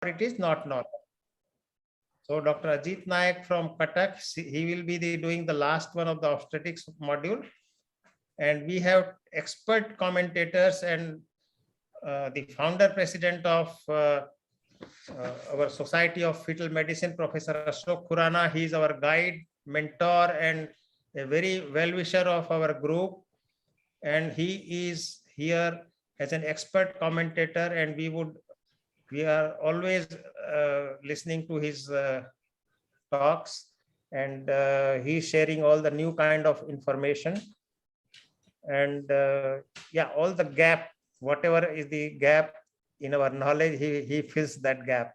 it is not normal. So Dr. Ajit Nayak from Cuttack, he will be doing the last one of the obstetrics module. And we have expert commentators and the founder president of our Society of Fetal Medicine, Professor Ashok Khurana. He is our guide, mentor, and a very well-wisher of our group. And he is here as an expert commentator, and we are always listening to his talks, and he's sharing all the new kind of information. And yeah, all the gap, whatever is the gap in our knowledge, he fills that gap.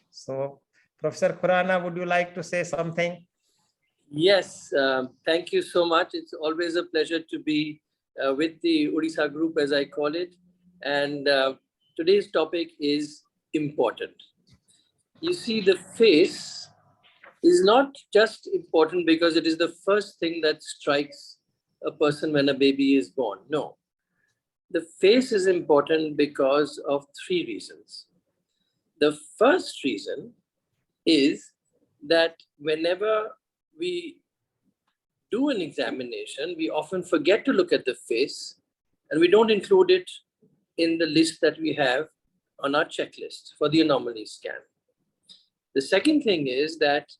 So Professor Khurana, would you like to say something? Yes, thank you so much. It's always a pleasure to be with the Odisha group, as I call it. And today's topic is important. You see, the face is not just important because it is the first thing that strikes a person when a baby is born. No. The face is important because of three reasons. The first reason is that whenever we do an examination, we often forget to look at the face and we don't include it in the list that we have on our checklist for the anomaly scan. The second thing is that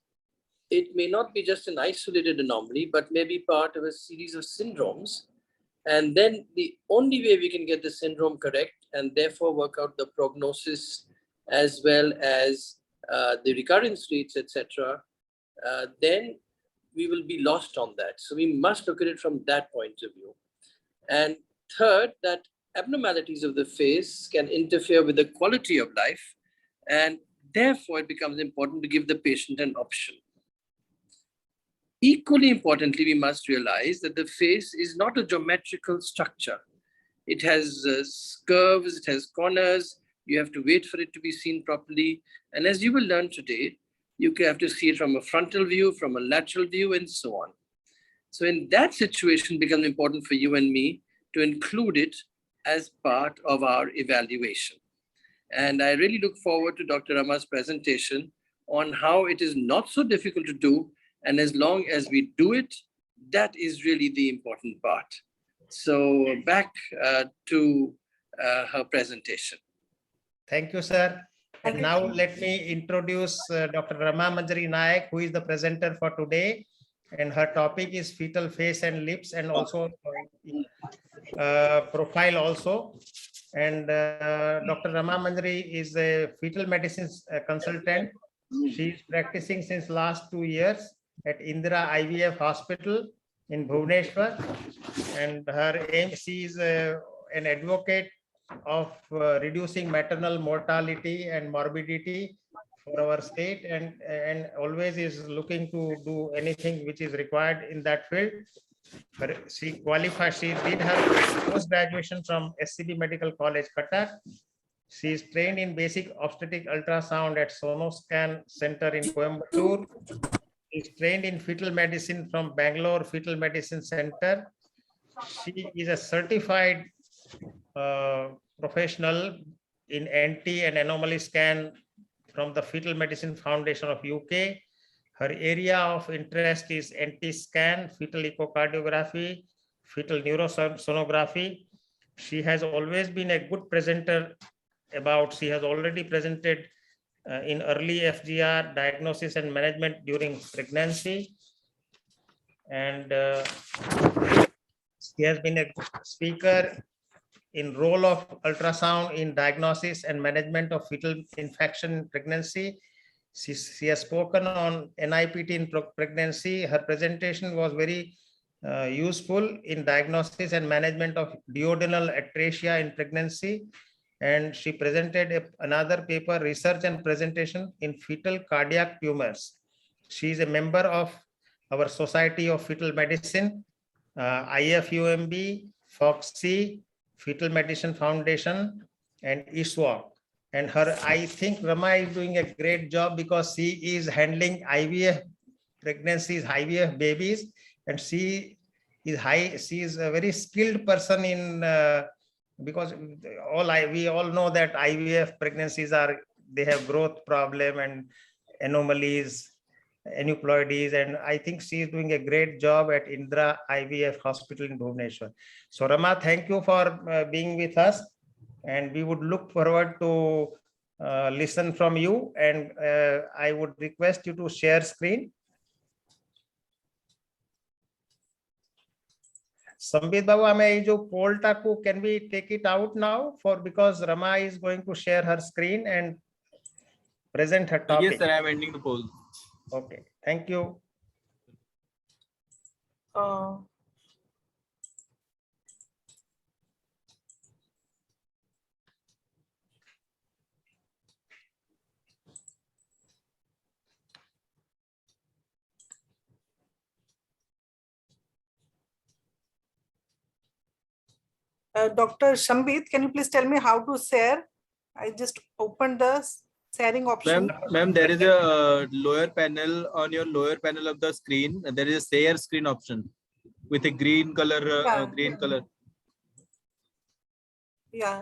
it may not be just an isolated anomaly, but may be part of a series of syndromes. And then the only way we can get the syndrome correct and therefore work out the prognosis as well as the recurrence rates, etc., then we will be lost on that. So we must look at it from that point of view. And third, that abnormalities of the face can interfere with the quality of life, and therefore it becomes important to give the patient an option. Equally importantly, we must realize that the face is not a geometrical structure. It has curves, it has corners. You have to wait for it to be seen properly. And as you will learn today, you have to see it from a frontal view, from a lateral view, and so on. So in that situation, it becomes important for you and me to include it as part of our evaluation. And I really look forward to Dr. Rama's presentation on how it is not so difficult to do. And as long as we do it, that is really the important part. So back to her presentation. Thank you, sir. And now let me introduce Dr. Rama Manjari Nayak, who is the presenter for today. And her topic is fetal face and lips, and also profile also. And Dr. Rama Manjari is a fetal medicine consultant. She is practicing since last 2 years at Indira IVF Hospital in Bhubaneswar. And her aim, she is an advocate of reducing maternal mortality and morbidity for our state, and always is looking to do anything which is required in that field. She qualified, she did her post-graduation from SCB Medical College, Cuttack. She is trained in basic obstetric ultrasound at Sonoscan Center in Coimbatore. She is trained in fetal medicine from Bangalore Fetal Medicine Center. She is a certified professional in NT and anomaly scan from the Fetal Medicine Foundation of UK. Her area of interest is NT scan, fetal echocardiography, fetal neurosonography. She has always been a good presenter she has already presented in early FGR diagnosis and management during pregnancy. And she has been a speaker in role of ultrasound in diagnosis and management of fetal infection in pregnancy. She has spoken on NIPT in pregnancy. Her presentation was very useful in diagnosis and management of duodenal atresia in pregnancy. And she presented another paper, research and presentation in fetal cardiac tumors. She is a member of our Society of Fetal Medicine, IFUMB, FOXC, Fetal Medicine Foundation, and ISWAC. And her, I think Rama is doing a great job because she is handling IVF pregnancies, IVF babies, and she is a very skilled person in, because we all know that IVF pregnancies are they have growth problem and anomalies, aneuploidies, and I think she is doing a great job at Indra IVF Hospital in Bhubaneswar. So Rama, thank you for being with us, and we would look forward to listen from you, and I would request you to share screen. Sambit Babu, can we take it out now because Rama is going to share her screen and present her topic. Yes, sir, I am ending the poll. Okay, thank you. Dr. Shambit, can you please tell me how to share? I just opened the sharing option. Ma'am, there is a lower panel on your lower panel of the screen. There is a share screen option with a green color. Yeah.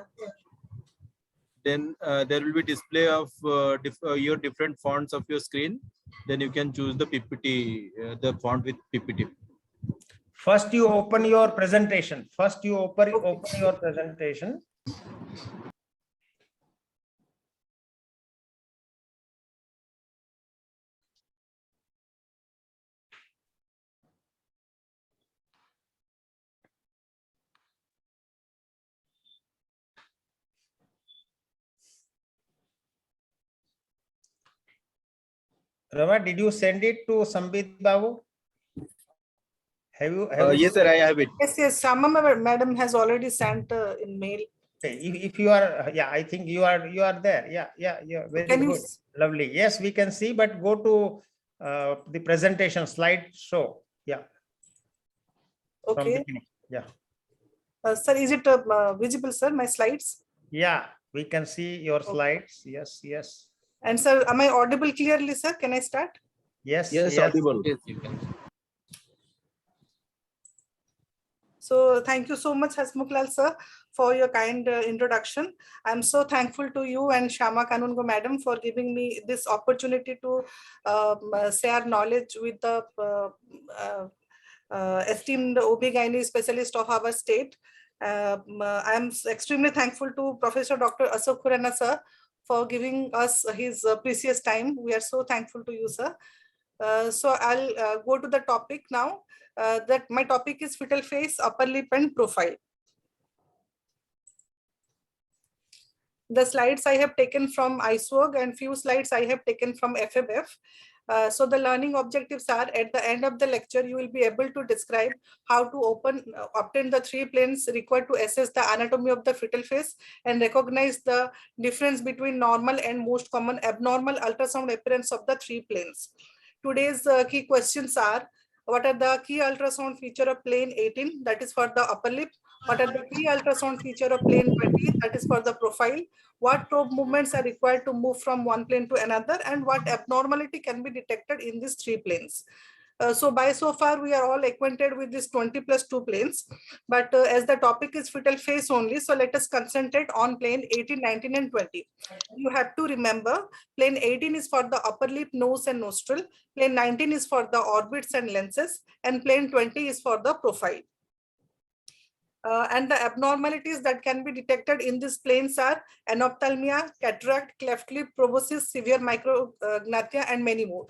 Then there will be display of your different fonts of your screen. Then you can choose the PPT, the font with PPT. First, you open your presentation. First, you open your presentation. Rama, did you send it to Sambit Babu? Have you yes, sir, I have it. Yes, Shama madam has already sent in mail. Okay, if you are, yeah, I think you are there. Yeah, very good. Lovely. Yes, we can see, but go to the presentation slide show. Yeah. Okay. Yeah. Sir, is it visible, sir, my slides? Yeah, we can see your slides. Yes. And sir, am I audible clearly, sir? Can I start? Yes. Audible. Yes, you can. So thank you so much, Hasmukhlal sir, for your kind introduction. I'm so thankful to you and Shama Kanungo madam for giving me this opportunity to share knowledge with the esteemed OB-GYN specialist of our state. I'm extremely thankful to Professor Dr. Ashok Khurana sir for giving us his precious time. We are so thankful to you, sir. So I'll go to the topic now. That my topic is fetal face, upper lip and profile. The slides I have taken from ISWG and few slides I have taken from FMF. So the learning objectives are, at the end of the lecture, you will be able to describe how to obtain the 3 planes required to assess the anatomy of the fetal face and recognize the difference between normal and most common abnormal ultrasound appearance of the 3 planes. Today's key questions are: what are the key ultrasound feature of plane 18, that is for the upper lip? What are the key ultrasound feature of plane 20, that is for the profile? What probe movements are required to move from one plane to another? And what abnormality can be detected in these 3 planes? So far, we are all acquainted with this 20+2 planes, but as the topic is fetal face only, so let us concentrate on plane 18, 19, and 20. You have to remember, plane 18 is for the upper lip, nose, and nostril. Plane 19 is for the orbits and lenses, and plane 20 is for the profile. And the abnormalities that can be detected in these planes are anophthalmia, cataract, cleft lip, proboscis, severe micrognathia, and many more.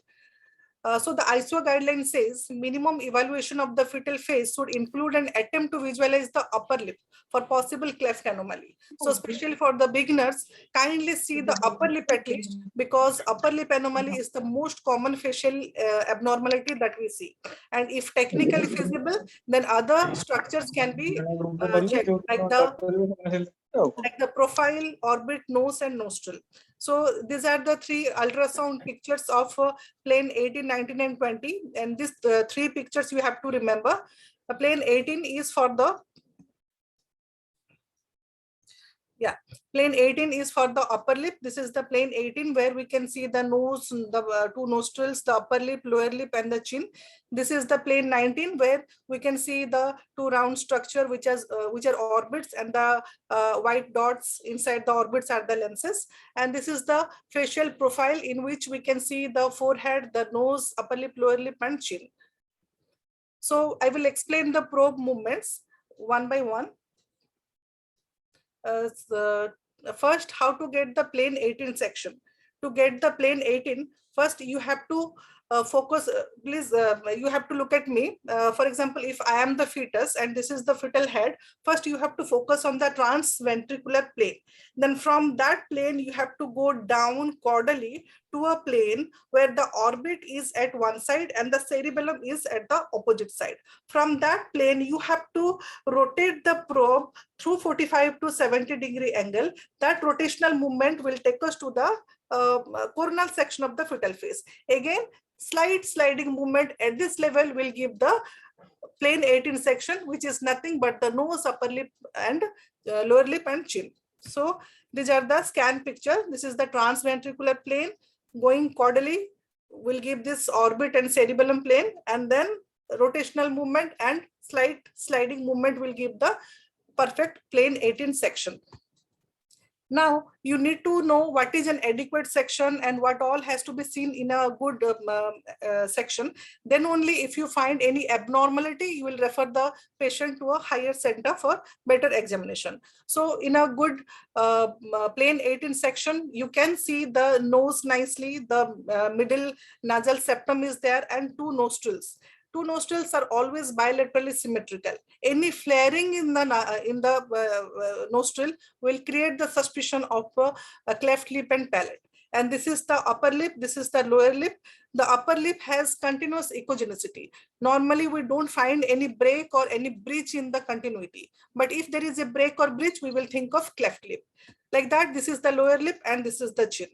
So the ISO guideline says minimum evaluation of the fetal face should include an attempt to visualize the upper lip for possible cleft anomaly. So especially for the beginners, kindly see the upper lip at least, because upper lip anomaly is the most common facial abnormality that we see. And if technically feasible, then other structures can be checked, like the profile, orbit, nose, and nostril. So these are the 3 ultrasound pictures of plane 18, 19, and 20. And these 3 pictures you have to remember. Plane 18 is for the Yeah, plane 18 is for the upper lip. This is the plane 18 where we can see the nose, the two nostrils, the upper lip, lower lip, and the chin. This is the plane 19 where we can see the two round structure which are orbits, and the white dots inside the orbits are the lenses. And this is the facial profile in which we can see the forehead, the nose, upper lip, lower lip, and chin. So I will explain the probe movements one by one. First, how to get the plane 18 section. To get the plane 18, first you have to focus, please, you have to look at me. For example, if I am the fetus and this is the fetal head, first you have to focus on the transventricular plane. Then from that plane, you have to go down caudally to a plane where the orbit is at one side and the cerebellum is at the opposite side. From that plane, you have to rotate the probe through 45 to 70 degree angle. That rotational movement will take us to the coronal section of the fetal face. Again, sliding movement at this level will give the plane 18 section, which is nothing but the nose, upper lip, and lower lip and chin. So these are the scan picture. This is the transventricular plane going caudally will give this orbit and cerebellum plane, and then rotational movement and sliding movement will give the perfect plane 18 section. Now you need to know what is an adequate section and what all has to be seen in a good section. Then only if you find any abnormality, you will refer the patient to a higher center for better examination. So in a good plane 18 section, you can see the nose nicely, the middle nasal septum is there, and two nostrils. Two nostrils are always bilaterally symmetrical. Any flaring in the nostril will create the suspicion of a cleft lip and palate. And this is the upper lip, this is the lower lip. The upper lip has continuous echogenicity. Normally, we don't find any break or any breach in the continuity. But if there is a break or breach, we will think of cleft lip. Like that, this is the lower lip and this is the chin.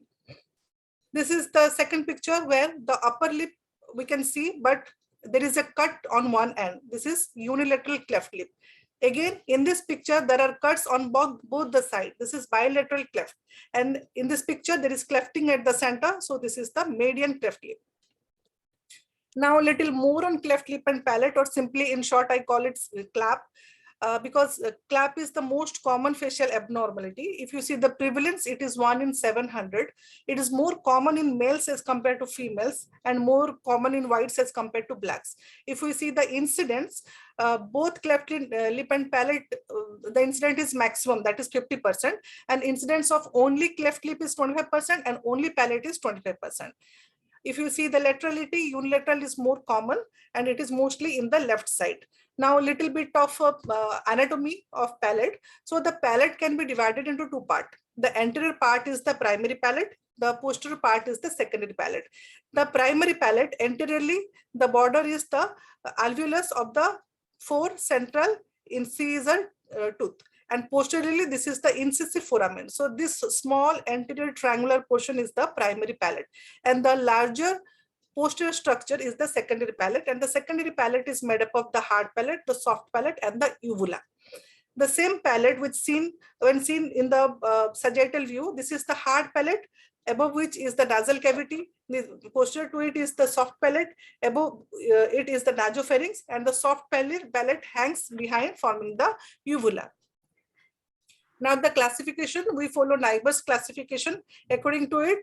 This is the second picture where the upper lip we can see, but there is a cut on one end. This is unilateral cleft lip. Again, in this picture, there are cuts on both the sides. This is bilateral cleft. And in this picture, there is clefting at the center. So this is the median cleft lip. Now, a little more on cleft lip and palate, or simply in short, I call it clap. Because clap is the most common facial abnormality. If you see the prevalence, it is 1 in 700. It is more common in males as compared to females, and more common in whites as compared to blacks. If we see the incidence, both cleft lip and palate, the incidence is maximum, that is 50%, and incidence of only cleft lip is 25% and only palate is 25%. If you see the laterality, unilateral is more common and it is mostly in the left side. Now a little bit of anatomy of palate. So the palate can be divided into two parts. The anterior part is the primary palate. The posterior part is the secondary palate. The primary palate, anteriorly, the border is the alveolus of the 4 central incisor tooth. And posteriorly, this is the incisive foramen. So this small anterior triangular portion is the primary palate. And the larger posterior structure is the secondary palate. And the secondary palate is made up of the hard palate, the soft palate, and the uvula. The same palate when seen in the sagittal view, this is the hard palate, above which is the nasal cavity. Posterior to it is the soft palate, above it is the nasopharynx, and the soft palate hangs behind, forming the uvula. Now the classification, we follow Nyberg's classification. According to it,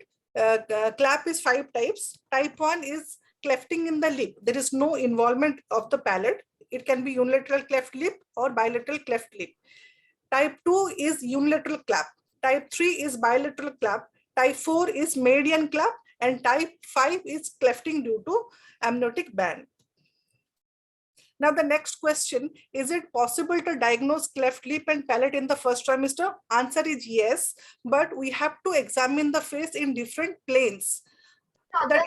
clap is 5 types. Type 1 is clefting in the lip. There is no involvement of the palate. It can be unilateral cleft lip or bilateral cleft lip. Type 2 is unilateral clap. Type 3 is bilateral clap. Type 4 is median clap. And type 5 is clefting due to amniotic band. Now the next question, is it possible to diagnose cleft lip and palate in the first trimester? Answer is yes, but we have to examine the face in different planes. That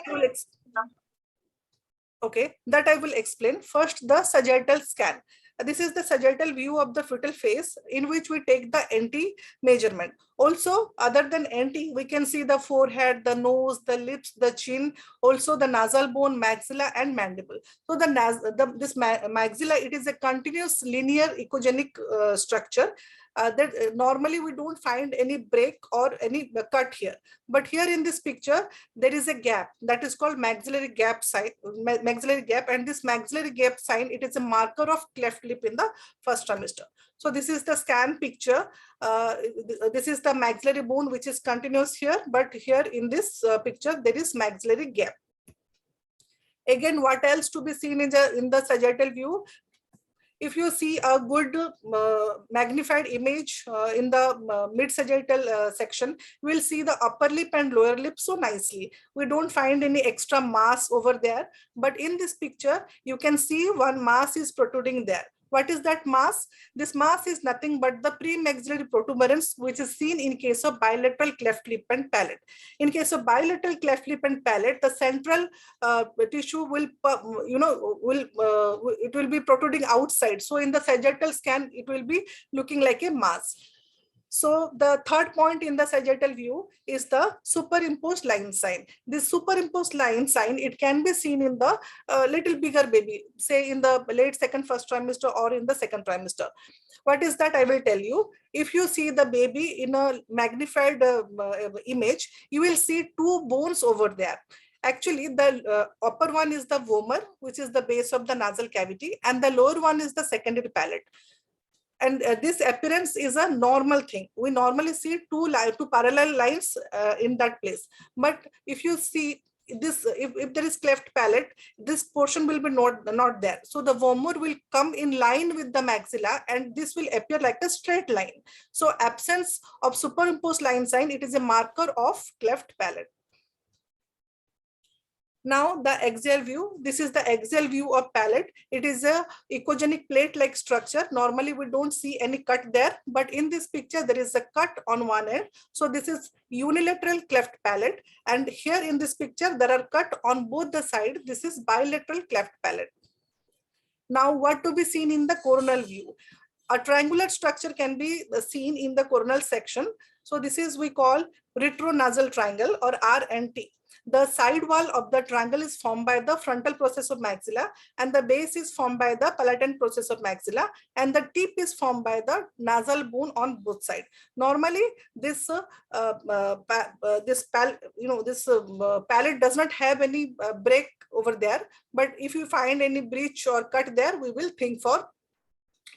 I will explain. First, the sagittal scan. This is the sagittal view of the fetal face in which we take the NT measurement. Also, other than NT, we can see the forehead, the nose, the lips, the chin, also the nasal bone, maxilla, and mandible. So this maxilla, it is a continuous linear echogenic structure. normally we don't find any break or any cut here. But here in this picture, there is a gap that is called maxillary gap sign, maxillary gap, and this maxillary gap sign, it is a marker of cleft lip in the first trimester. So this is the scan picture. This is the maxillary bone which is continuous here, but here in this picture there is maxillary gap. Again, what else to be seen in the sagittal view? If you see a good magnified image in the mid sagittal section, we will see the upper lip and lower lip so nicely. We don't find any extra mass over there, but in this picture, you can see one mass is protruding there. What is that mass? This mass is nothing but the premaxillary protuberance, which is seen in case of bilateral cleft lip and palate. In case of bilateral cleft lip and palate, the central tissue will, it will be protruding outside. So in the sagittal scan, it will be looking like a mass. So the third point in the sagittal view is the superimposed line sign. This superimposed line sign, it can be seen in the little bigger baby, say in the late first trimester or in the second trimester. What is that? I will tell you. If you see the baby in a magnified image, you will see two bones over there. Actually, the upper one is the vomer, which is the base of the nasal cavity, and the lower one is the secondary palate. And this appearance is a normal thing. We normally see two parallel lines in that place. But if you see this, if there is cleft palate, this portion will be not there. So the vomer will come in line with the maxilla, and this will appear like a straight line. So absence of superimposed line sign, it is a marker of cleft palate. Now the axial view, this is the axial view of palate. It is a echogenic plate-like structure. Normally we don't see any cut there, but in this picture there is a cut on one end. So this is unilateral cleft palate, and here in this picture there are cut on both the sides. This is bilateral cleft palate. Now what to be seen in the coronal view? A triangular structure can be seen in the coronal section. So this is we call retronasal triangle or RNT. The side wall of the triangle is formed by the frontal process of maxilla, and the base is formed by the palatine process of maxilla, and the tip is formed by the nasal bone on both sides. Normally, this palate does not have any break over there, but if you find any breach or cut there, we will think for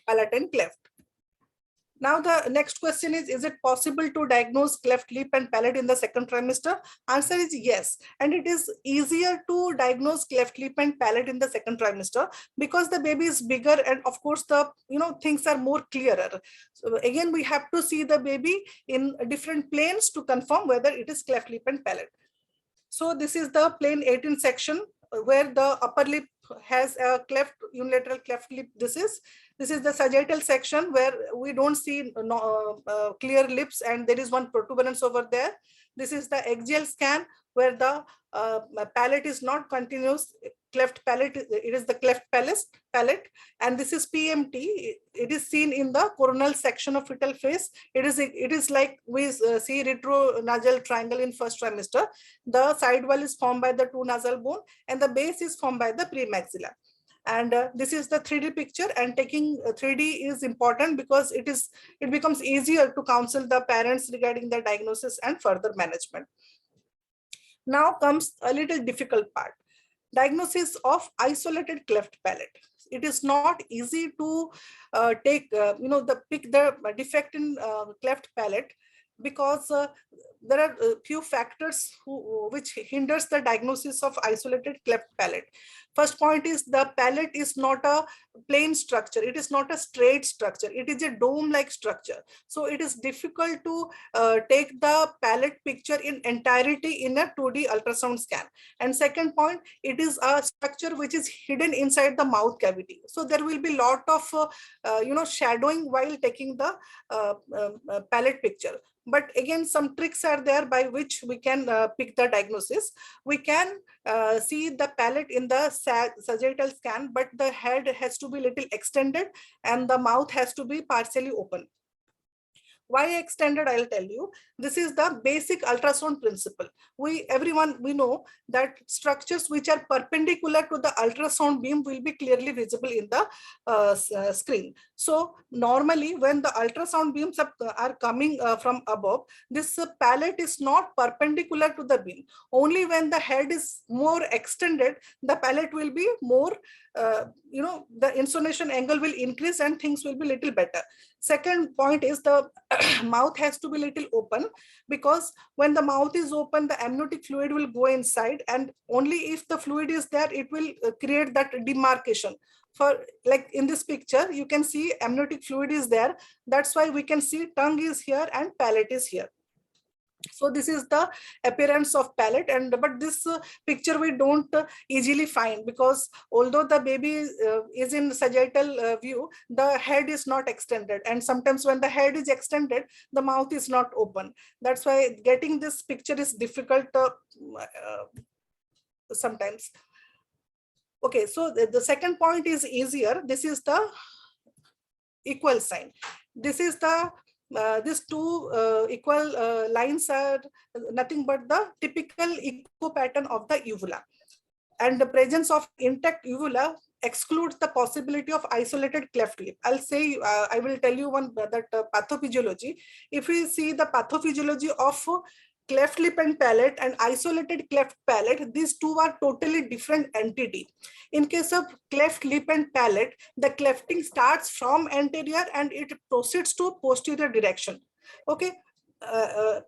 palatine cleft. Now the next question is it possible to diagnose cleft lip and palate in the second trimester? Answer is yes. And it is easier to diagnose cleft lip and palate in the second trimester because the baby is bigger, and of course the things are more clearer. So again, we have to see the baby in different planes to confirm whether it is cleft lip and palate. So this is the plane 18 section where the upper lip has a cleft, unilateral cleft lip. This is the sagittal section where we don't see clear lips and there is one protuberance over there. This is the axial scan where the palate is not continuous cleft palate, it is the cleft palate, and this is PMT. It is seen in the coronal section of fetal face. It is like we see retronasal triangle in first trimester. The side wall is formed by the two nasal bone and the base is formed by the premaxilla. And this is the 3D picture, and taking 3D is important because it becomes easier to counsel the parents regarding the diagnosis and further management. Now comes a little difficult part. Diagnosis of isolated cleft palate. It is not easy to pick the defect in cleft palate because there are a few factors which hinders the diagnosis of isolated cleft palate. First point is the palate is not a plain structure. It is not a straight structure. It is a dome-like structure. So it is difficult to take the palate picture in entirety in a 2D ultrasound scan. And second point, it is a structure which is hidden inside the mouth cavity. So there will be a lot of shadowing while taking the palate picture. But again, some tricks are there by which we can pick the diagnosis. We can see the palate in the sagittal scan, but the head has to be little extended and the mouth has to be partially open. Why extended? I'll tell you. This is the basic ultrasound principle. Everyone we know that structures which are perpendicular to the ultrasound beam will be clearly visible in the screen. So normally when the ultrasound beams are coming from above, this palette is not perpendicular to the beam. Only when the head is more extended, the palette will be more, the insonation angle will increase and things will be little better. Second point is the mouth has to be little open, because when the mouth is open, the amniotic fluid will go inside, and only if the fluid is there, it will create that demarcation. For like in this picture, you can see amniotic fluid is there. That's why we can see tongue is here and palate is here. So this is the appearance of palate, but this picture we don't easily find, because although the baby is in sagittal view, the head is not extended, and sometimes when the head is extended, the mouth is not open. That's why getting this picture is difficult sometimes. Okay, so the second point is easier. This is the equal sign. This is the these two equal lines are nothing but the typical echo pattern of the uvula. And the presence of intact uvula excludes the possibility of isolated cleft lip. I'll say, I will tell you one that pathophysiology. If we see the pathophysiology of cleft lip and palate and isolated cleft palate, these two are totally different entity. In case of cleft lip and palate, the clefting starts from anterior and it proceeds to posterior direction. Okay.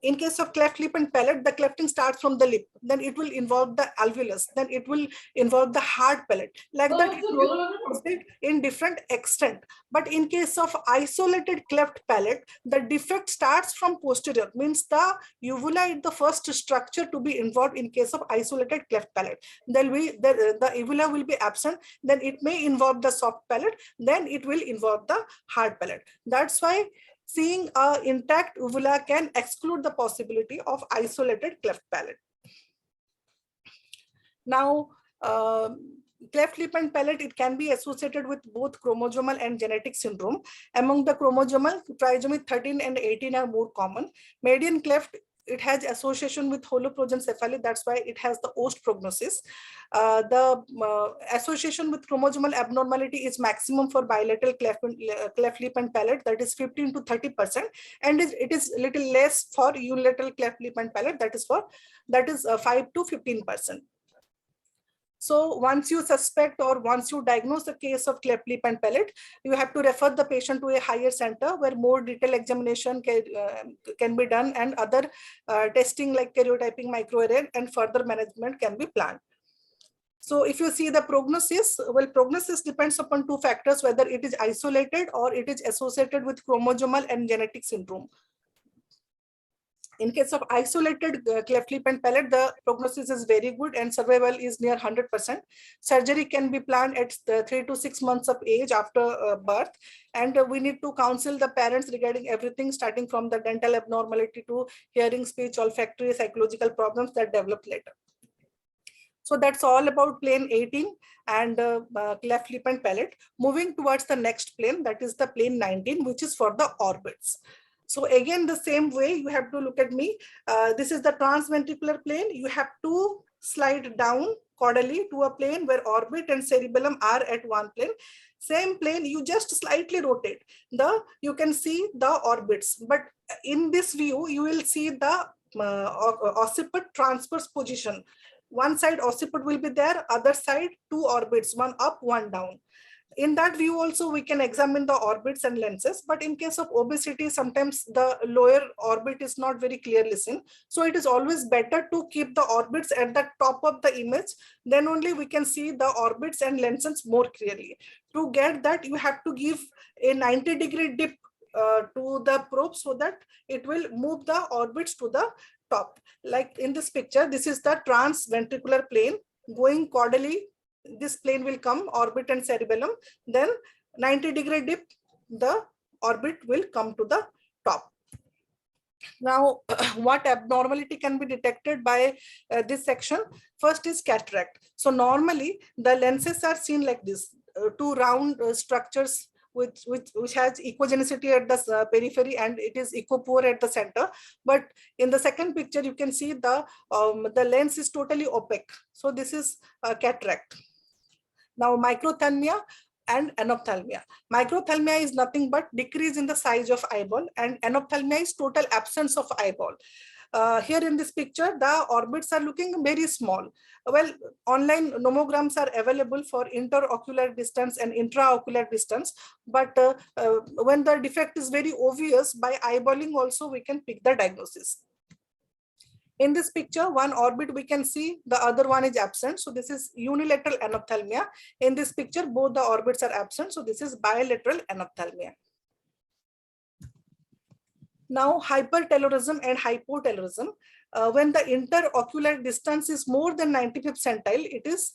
In case of cleft lip and palate, the clefting starts from the lip, then it will involve the alveolus, then it will involve the hard palate. Like that, it will proceed in different extent. But in case of isolated cleft palate, the defect starts from posterior, means the uvula is the first structure to be involved in case of isolated cleft palate. Then the uvula will be absent, then it may involve the soft palate, then it will involve the hard palate. That's why seeing an intact uvula can exclude the possibility of isolated cleft palate. Now, cleft lip and palate, it can be associated with both chromosomal and genetic syndrome. Among the chromosomal, trisomy 13 and 18 are more common. Median cleft, it has association with holoprosencephaly. That's why it has the worst prognosis. The association with chromosomal abnormality is maximum for bilateral cleft lip and palate, that is 15 to 30%, and it is little less for unilateral cleft lip and palate, that is 5 to 15%. So once you suspect or once you diagnose the case of cleft lip and palate, you have to refer the patient to a higher center where more detailed examination can be done, and other testing like karyotyping, microarray, and further management can be planned. So if you see the prognosis, well, prognosis depends upon two factors, whether it is isolated or it is associated with chromosomal and genetic syndrome. In case of isolated cleft lip and palate, the prognosis is very good and survival is near 100%. Surgery can be planned at 3 to 6 months of age after birth. And we need to counsel the parents regarding everything, starting from the dental abnormality to hearing, speech, olfactory, psychological problems that develop later. So that's all about plane 18 and cleft lip and palate. Moving towards the next plane, that is the plane 19, which is for the orbits. So again, the same way you have to look at me. This is the transventricular plane. You have to slide down caudally to a plane where orbit and cerebellum are at one plane. Same plane, you just slightly rotate. You can see the orbits, but in this view, you will see the occiput transverse position. One side occiput will be there, other side two orbits, one up, one down. In that view also, we can examine the orbits and lenses, but in case of obesity, sometimes the lower orbit is not very clearly seen. So it is always better to keep the orbits at the top of the image. Then only we can see the orbits and lenses more clearly. To get that, you have to give a 90-degree dip to the probe so that it will move the orbits to the top. Like in this picture, this is the transventricular plane going caudally. This plane will come, orbit and cerebellum, then 90-degree dip, the orbit will come to the top. Now, what abnormality can be detected by this section? First is cataract. So normally the lenses are seen like this, two round structures which has echogenicity at the periphery and it is echo poor at the center. But in the second picture, you can see the lens is totally opaque. So this is cataract. Now microphthalmia and anophthalmia. Microphthalmia is nothing but decrease in the size of eyeball, and anophthalmia is total absence of eyeball. Here in this picture, the orbits are looking very small. Well, online nomograms are available for interocular distance and intraocular distance, but when the defect is very obvious, by eyeballing also we can pick the diagnosis. In this picture, one orbit we can see, the other one is absent. So this is unilateral anophthalmia. In this picture, both the orbits are absent. So this is bilateral anophthalmia. Now, hypertelorism and hypotelorism. When the interocular distance is more than 95th centile, it is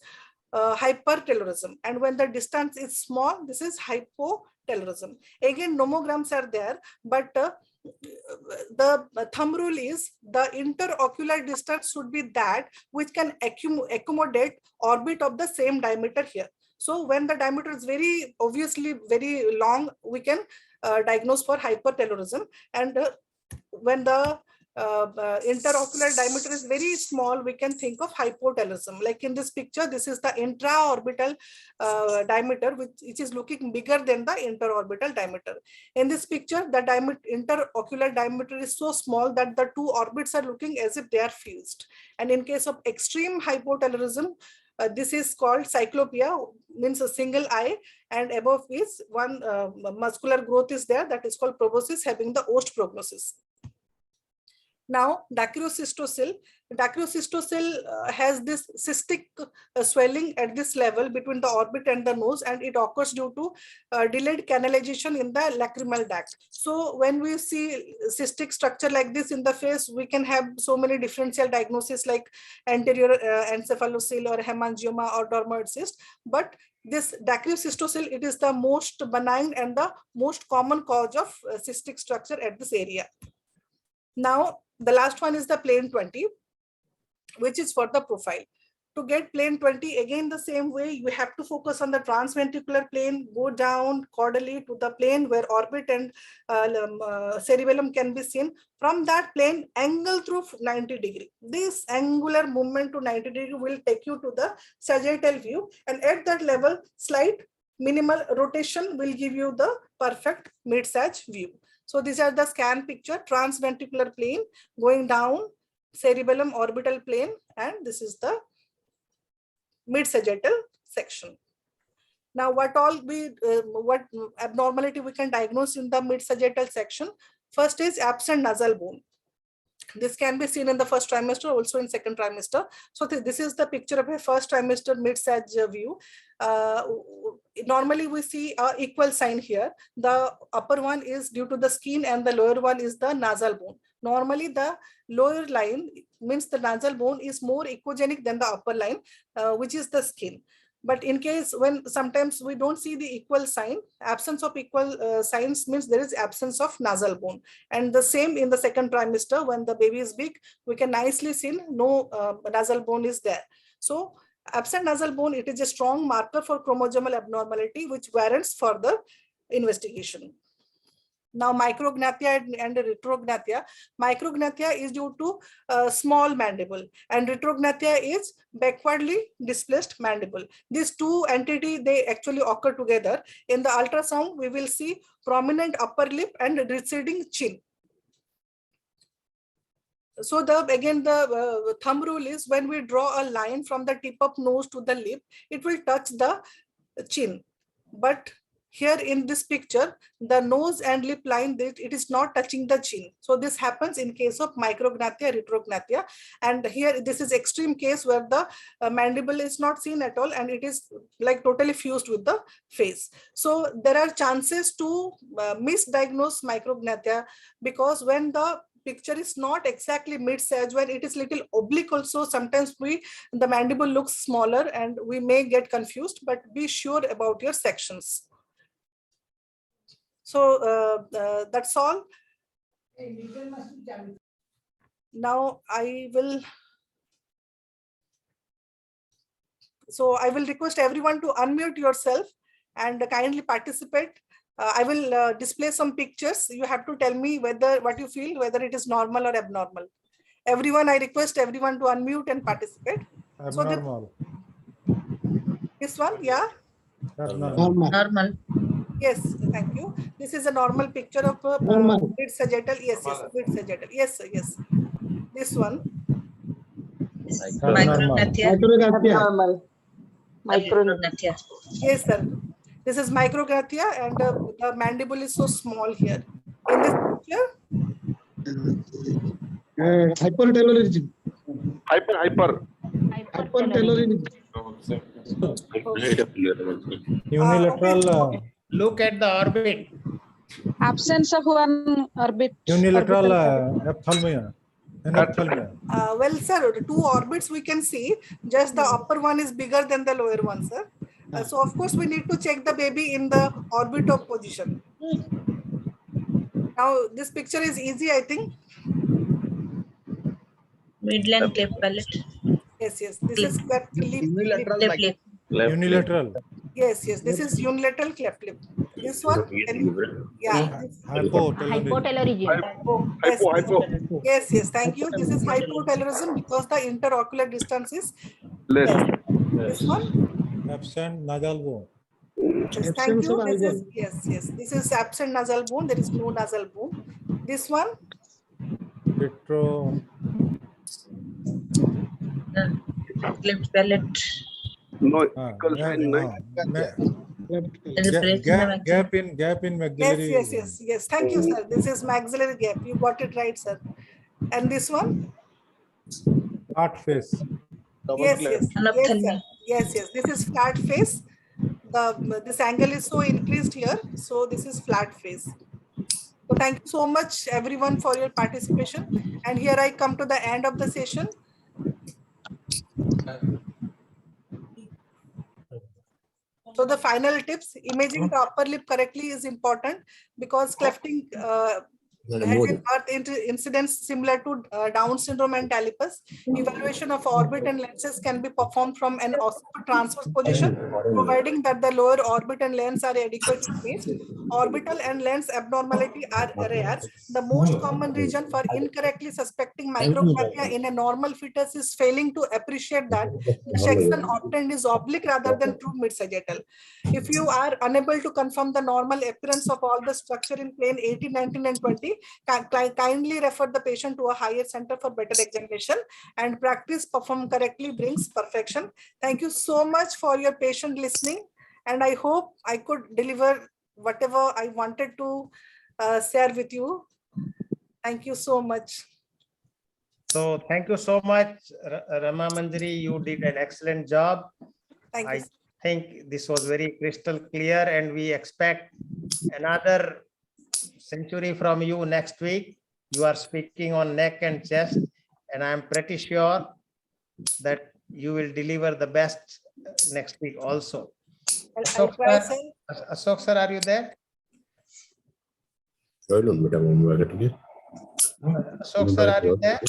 hypertelorism. And when the distance is small, this is hypotelorism. Again, nomograms are there, but the thumb rule is the interocular distance should be that which can accommodate orbit of the same diameter here. So when the diameter is very obviously very long, we can diagnose for hypertelorism. And when the interocular diameter is very small, we can think of hypotelorism. Like in this picture, this is the intraorbital diameter, which is looking bigger than the interorbital diameter. In this picture, the interocular diameter is so small that the two orbits are looking as if they are fused. And in case of extreme hypotelorism, this is called cyclopia, means a single eye, and above is one muscular growth is there, that is called proboscis, having the worst prognosis. Now, dacryocystocyl. Dacryocystocyl has this cystic swelling at this level between the orbit and the nose, and it occurs due to delayed canalization in the lacrimal duct. So when we see cystic structure like this in the face, we can have so many differential diagnoses like anterior encephalocele or hemangioma or dermoid cyst. But this dacryocystocyl, it is the most benign and the most common cause of cystic structure at this area. Now, the last one is the plane 20, which is for the profile. To get plane 20, again the same way, you have to focus on the transventricular plane, go down caudally to the plane where orbit and cerebellum can be seen. From that plane, angle through 90 degree. This angular movement to 90 degree will take you to the sagittal view, and at that level, slight minimal rotation will give you the perfect mid-sag view. So these are the scan picture, transventricular plane going down, cerebellum orbital plane, and this is the mid-sagittal section. Now, what abnormality we can diagnose in the mid-sagittal section? First is absent nasal bone. This can be seen in the first trimester, also in second trimester. So this is the picture of a first trimester mid-sag view. Normally we see an equal sign here. The upper one is due to the skin and the lower one is the nasal bone. Normally the lower line means the nasal bone is more echogenic than the upper line, which is the skin. But in case when sometimes we don't see the equal sign, absence of equal signs means there is absence of nasal bone. And the same in the second trimester, when the baby is big, we can nicely see no nasal bone is there. So absent nasal bone, it is a strong marker for chromosomal abnormality, which warrants further investigation. Now, micrognathia and retrognathia. Micrognathia is due to small mandible, and retrognathia is backwardly displaced mandible. These two entities, they actually occur together. In the ultrasound, we will see prominent upper lip and receding chin. So again, the thumb rule is when we draw a line from the tip of nose to the lip, it will touch the chin. But here in this picture, the nose and lip line, it is not touching the chin. So this happens in case of micrognathia, retrognathia. And here, this is extreme case where the mandible is not seen at all, and it is like totally fused with the face. So there are chances to misdiagnose micrognathia, because when the picture is not exactly mid-sag, when it is little oblique also, sometimes the mandible looks smaller and we may get confused, but be sure about your sections. So that's all. Now I will request everyone to unmute yourself and kindly participate I will display some pictures. You have to tell me what you feel, whether it is normal or abnormal. Everyone, I request everyone to unmute and participate. So Abnormal. this one, yeah. Abnormal. Normal. Yes, thank you. This is a normal picture of Normal. mid sagittal. Yes, yes, mid sagittal. Yes, sir, yes. This one. Micrognathia. Micrognathia. Micrognathia. Yes, sir. This is micrognathia, and the mandible is so small here. In this picture, Hypertelorism. Hyper. Hypertelorism. Unilateral. Look at the orbit. Absence of one orbit. Unilateral orbital. ophthalmia. well, sir, the two orbits we can see. Just the upper one is bigger than the lower one, sir. So of course we need to check the baby in the orbit of position. Now this picture is easy, I think. Midline cleft palate. Yes, yes. This is cleft lip. Left lip. Unilateral. Yes, yes. This is unilateral cleft lip. This one, yeah. Hypotelorism. Yes, yes. Thank you. This is hypotelorism because the interocular distance is Less. this one. Absent nasal bone. Yes, thank you. This is yes. This is absent nasal bone. There is no nasal bone. This one. Retro. Cleft palate. No. Gap in maxillary. Yes. Thank you, sir. This is maxillary gap. You got it right, sir. And this one. Flat face. Yes. Yes. This is flat face. This angle is so increased here. So this is flat face. So thank you so much, everyone, for your participation. And here I come to the end of the session. So the final tips, imaging the upper lip correctly is important because clefting has a birth incidence similar to Down syndrome and talipes. Evaluation of orbit and lenses can be performed from an transverse position, providing that the lower orbit and lens are adequately placed. Orbital and lens abnormality are rare. The most common reason for incorrectly suspecting micrognathia in a normal fetus is failing to appreciate that the section obtained is oblique rather than true mid-sagittal. If you are unable to confirm the normal appearance of all the structure in plane 18, 19, and 20, kindly refer the patient to a higher center for better examination, and practice performed correctly brings perfection. Thank you so much for your patient listening, and I hope I could deliver whatever I wanted to share with you. Thank you so much. So thank you so much, Rama Manjari. You did an excellent job. Thank you. I think this was very crystal clear, and we expect another century from you next week. You are speaking on neck and chest, and I'm pretty sure that you will deliver the best next week also. I'll try, sir. Ashok sir, are you there? Ashok sir, are you there?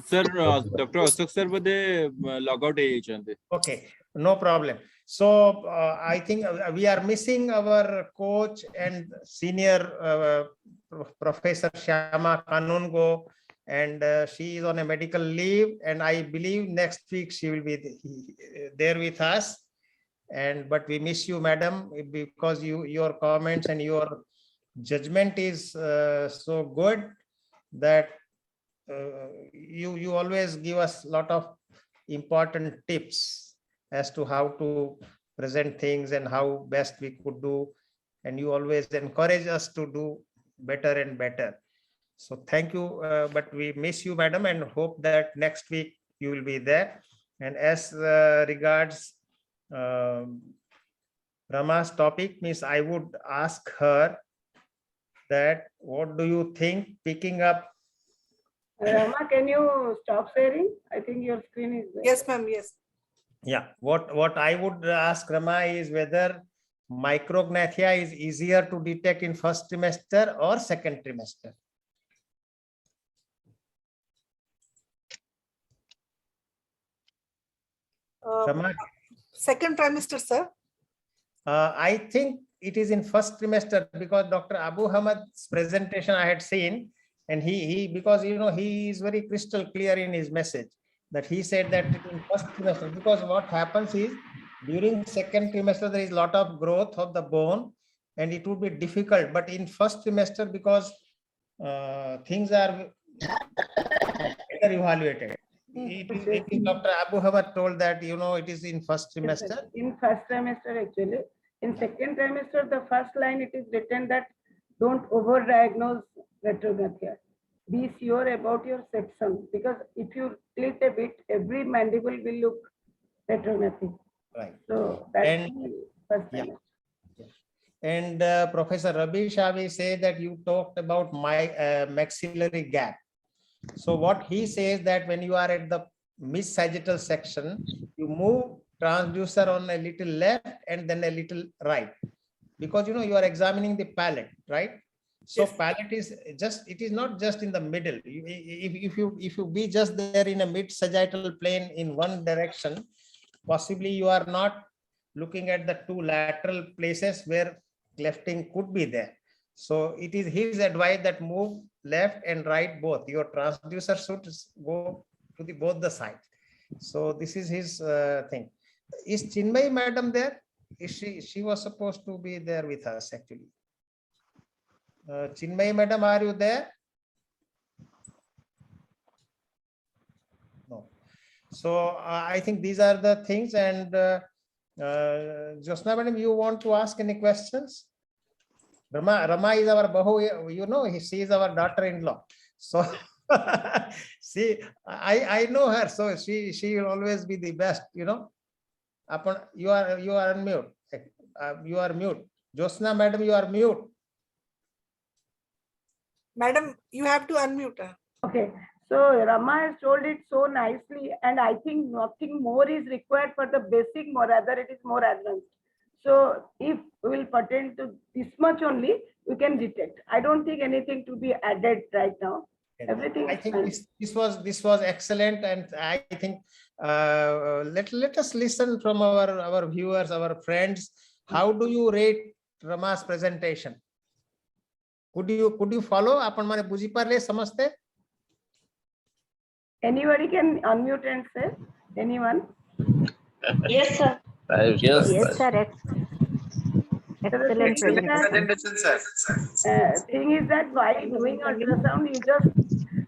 Sir, Dr. Ashok sir, they log out agent. Okay, no problem. So I think we are missing our coach and senior Professor Shyama Kanungo, and she is on a medical leave, and I believe next week she will be there with us. But we miss you, madam, because your comments and your judgment is so good that you always give us a lot of important tips as to how to present things and how best we could do, and you always encourage us to do better and better. So thank you, but we miss you, madam, and hope that next week you will be there. And as regards Rama's topic, means I would ask her that what do you think picking up? Rama, can you stop sharing? I think your screen is there. Yes, ma'am. Yes. Yeah, what I would ask Rama is whether micrognathia is easier to detect in first trimester or second trimester. Rama? Second trimester, sir. I think it is in first trimester, because Dr. Abu Hamid's presentation I had seen, and he because you know he is very crystal clear in his message that he said that in first trimester, because what happens is during second trimester there is a lot of growth of the bone and it would be difficult, but in first trimester because things are better evaluated. It is Dr. Abu Hamid told that, you know, it is in first trimester. In first trimester actually. In second trimester, the first line it is written that don't overdiagnose retrognathia. Be sure about your section, because if you tilt a bit, every mandible will look retrographic. Right. So that's And the first trimester. And Professor Rabi Shavi said that you talked about my maxillary gap. So what he says that when you are at the mid-sagittal section, you move transducer on a little left and then a little right, because you know you are examining the palate, right? So yes. Palate is just, it is not just in the middle. If you be just there in a mid-sagittal plane in one direction, possibly you are not looking at the two lateral places where clefting could be there. So it is his advice that move left and right both. Your transducer should go to the both the sides. So this is his thing. Is Chinmay madam there? Is she was supposed to be there with us actually. Chinmay madam, are you there? No. So I think these are the things. And Josna madam, you want to ask any questions? Rama is our bahu, you know, she is our daughter-in-law. So see, I know her, so she will always be the best, you know. You are on mute. You are mute. Josna madam, you are mute. Madam, you have to unmute her. Okay. So Rama has told it so nicely, and I think nothing more is required for the basic, more rather it is more advanced. So if we will pertain to this much only, we can detect. I don't think anything to be added right now. Everything. I think this was excellent, and I think let us listen from our viewers, our friends. How do you rate Rama's presentation? Could you follow? Apan mane buji parle samajhte? Anybody can unmute and say. Anyone? Yes, sir. Yes, sir. Excellent presentation, sir. Thing is that while doing ultrasound, you just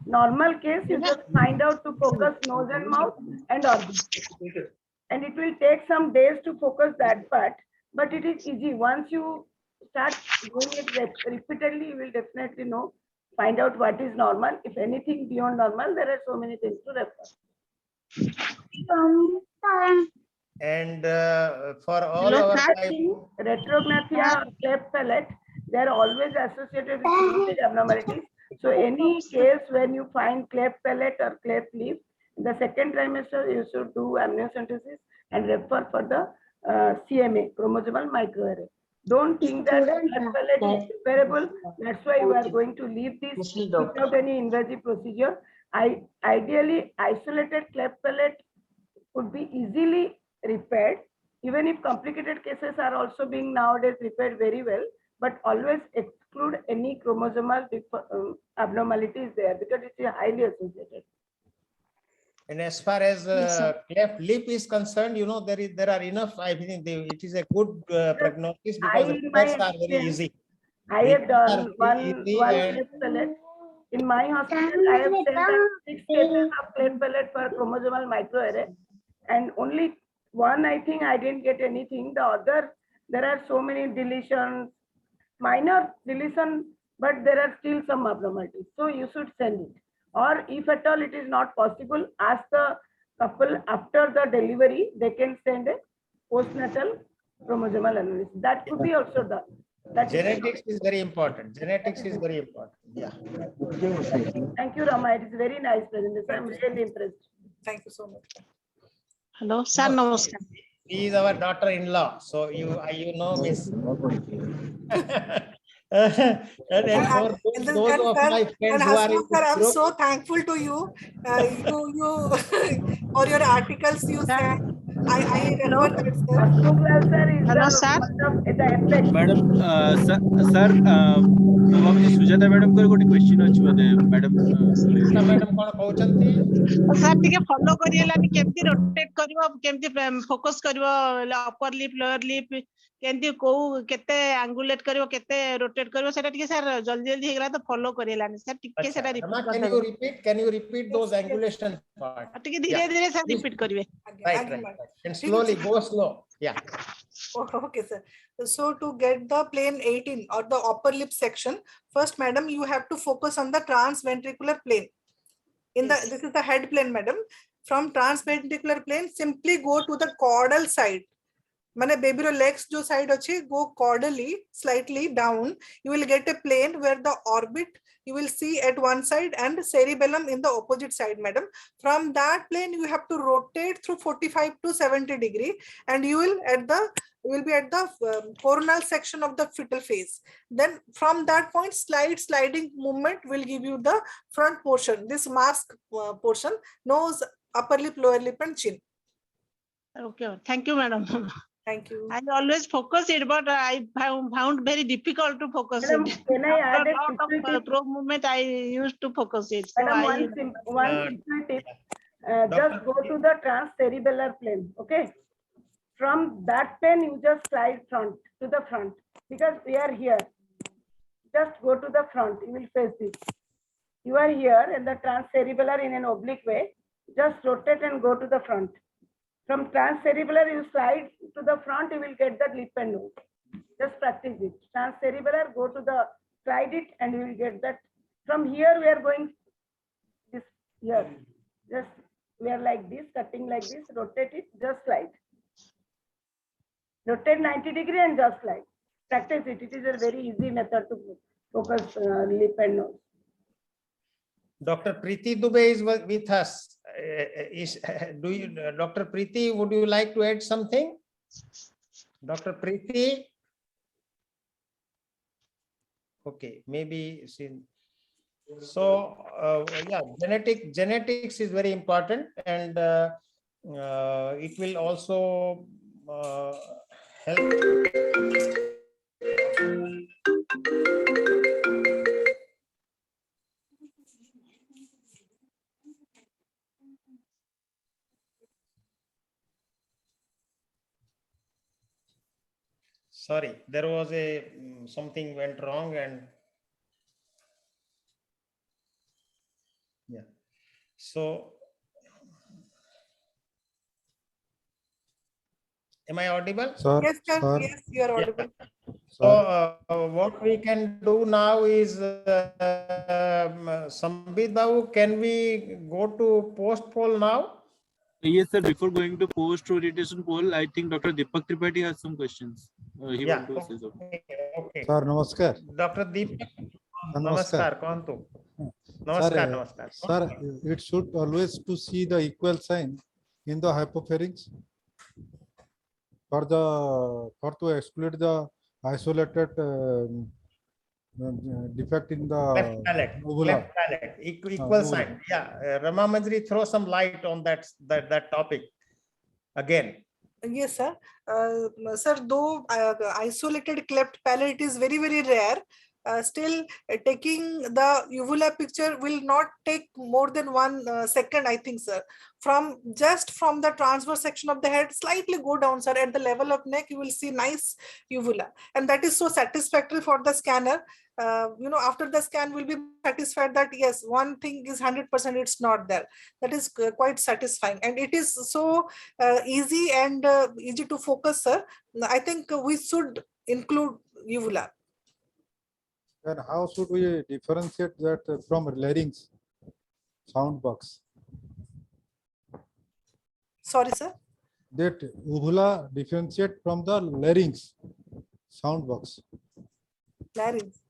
normal case, you just find out to focus nose and mouth and orbit. And it will take some days to focus that part, but it is easy. Once you start doing it repeatedly, you will definitely know, find out what is normal. If anything beyond normal, there are so many things to refer. And for all our retrognathia, cleft palate, they are always associated with fluid abnormalities. So any case when you find cleft palate or cleft lip, in the second trimester, you should do amniocentesis and refer for the CMA, chromosomal microarray. Don't think that cleft palate is repairable. That's why we are going to leave this without any invasive procedure. Ideally, isolated cleft palate could be easily repaired, even if complicated cases are also being nowadays repaired very well, but always exclude any chromosomal abnormalities there, because it is highly associated. And as far as cleft lip is concerned, you know, there are enough. I think it is a good prognosis, because the tests are very easy. I have done one cleft palate. In my hospital, I have sent 6 cases of cleft palate for chromosomal microarray, and only one, I think I didn't get anything. The other, there are so many deletions, minor deletion, but there are still some abnormalities. So you should send it. Or if at all it is not possible, ask the couple after the delivery, they can send a postnatal chromosomal analysis. That could be also done. Genetics is very important. Genetics is very important. Yeah. Thank you, Rama. It is very nice presentation. I'm really impressed. Thank you so much. Hello, sir. Namaskar. She is our daughter-in-law. So you know, Miss. And for those of my friends who are in sir, I'm so thankful to you. You for your articles you sent, I Hello, refer that, sir. Ashok sir is Hello, the sir. one of the apex. Madam sir भाବୁଛି ସୁଜାତା ମ୍ୟାଡମଙ୍କର ଗୋଟେ question ଅଛି ବୋଧେ madam madam କଣ କହୁଛନ୍ତି? Sir ଟିକେ follow କରି ହେଲାନି କେମିତି ରୋଟେଟ୍ କରିବ କେମିତି ଫୋକସ୍ କରିବ ଅପର ଲିପ୍ ଲୋୟର ଲିପ୍ କେମିତି କୋଉ କେତେ ଆଙ୍ଗୁଲେଟ୍ କରିବ କେତେ ରୋଟେଟ୍ କରିବ ସେଟା ଟିକେ ସାର୍ ଜଲ୍ଦି ଜଲ୍ଦି ହେଇଗଲା ତ ଫଲୋ କରି ହେଲାନି ସାର୍ ଟିକେ ସେଟା ରିପିଟ୍ କରିଦେବେ Can you repeat those angulation part? ଟିକେ ଧୀରେ ଧୀରେ ସାର୍ ରିପିଟ୍ କରିବେ Right. And slowly, go slow. Yeah. Oh, okay, sir. So to get the plane 18 or the upper lip section, first, madam, you have to focus on the transventricular plane. This is the head plane, madam. From transventricular plane, simply go to the caudal side. Mane baby ro legs jo side achi, go caudally, slightly down. You will get a plane where the orbit you will see at one side and cerebellum in the opposite side, madam. From that plane, you have to rotate through 45 to 70 degree, and you will be at the coronal section of the fetal phase. Then from that point, sliding movement will give you the front portion, this mask portion, nose, upper lip, lower lip, and chin. Okay, thank you, madam. Thank you. I always focus it, but I found very difficult to focus Madam, it. can I add a After lot secret of tip? probe movement, I used to focus it. So Madam, I one secret tip. Just go to the transcerebellar plane. Okay. From that plane, you just slide to the front because we are here. Just go to the front. You will face this. You are here in the transcerebellar in an oblique way. Just rotate and go to the front. From transcerebellar, you slide to the front. You will get the lip and nose. Just practice it. Transcerebellar, go to the slide it, and you will get that. From here, we are going this here. Just we are like this, cutting like this. Rotate it. Just slide. Rotate 90 degree and just slide. Practice it. It is a very easy method to focus lip and nose. Dr. Preeti Dubey is with us. Dr. Preeti, would you like to add something? Dr. Preeti? Okay, maybe she. So yeah, genetics is very important, and it will also help. Sorry, there was a something went wrong, and yeah. So am I audible? Sir, Yes, sir. sir. Yes, you are audible. So what we can do now is, Sambit Babu, can we go to post poll now? Yes, sir. Before going to post-orientation poll, I think Dr. Deepak Tripathi has some questions. He Yeah. wants to say something. Okay. Sir, namaskar. Dr. Deepak, namaskar. Kontu. Sir, Namaskar. sir, it should always to see the equal sign in the hypopharynx for to exclude the isolated defect in the Left palate, equal sign. Yeah, Rama Manjari, throw some light on that topic again. Yes, sir. Sir, though isolated cleft palate is very, very rare, still taking the uvula picture will not take more than 1 second, I think, sir. Just from the transverse section of the head, slightly go down, sir. At the level of neck, you will see nice uvula. And that is so satisfactory for the scanner. After the scan, we'll be satisfied that yes, one thing is 100%, it's not there. That is quite satisfying. And it is so easy and easy to focus, sir. I think we should include uvula. Then how should we differentiate that from larynx sound box? Sorry, sir. That uvula differentiate from the larynx sound box. Larynx.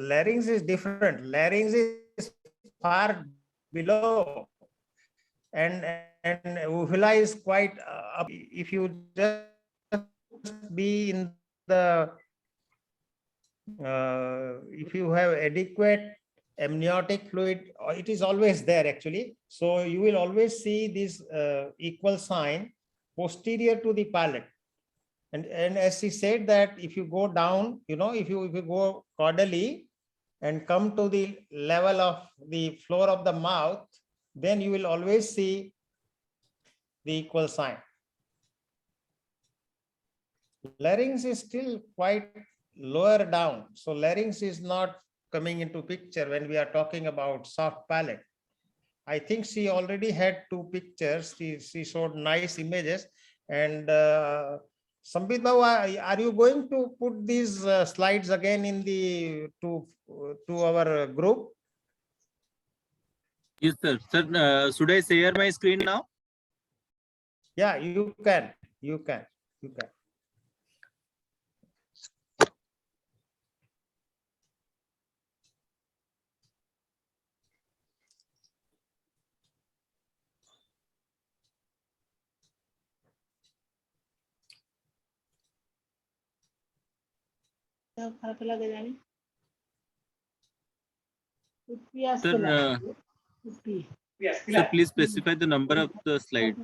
Larynx is different. Larynx is far below, and uvula is quite up. If you just be in the if you have adequate amniotic fluid, it is always there actually. So you will always see this equal sign posterior to the palate. And as she said that if you go down, if you go caudally and come to the level of the floor of the mouth, then you will always see the equal sign. Larynx is still quite lower down. So larynx is not coming into picture when we are talking about soft palate. I think she already had 2 pictures. She showed nice images. And Sambit Babu, are you going to put these slides again in the to our group? Yes, sir. Sir, should I share my screen now? Yeah, you can. You can. You can. ଖରାପ ହେଲା କେଜାଣି Sir, sir, please specify the number of the slide.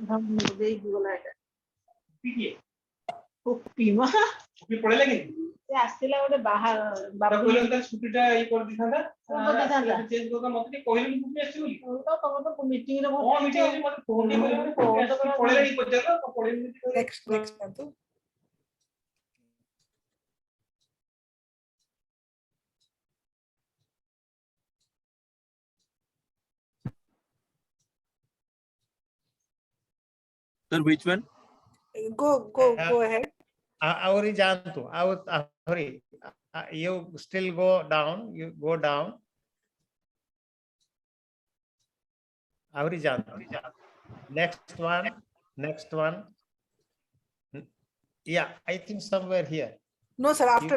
ଆସିଥିଲା ଗୋଟେ Next. Sir, which one? Go ahead. Auri jantu. Auri. You still go down. You go down. Auri jantu. Next one. Next one. Yeah, I think somewhere here. No, sir. After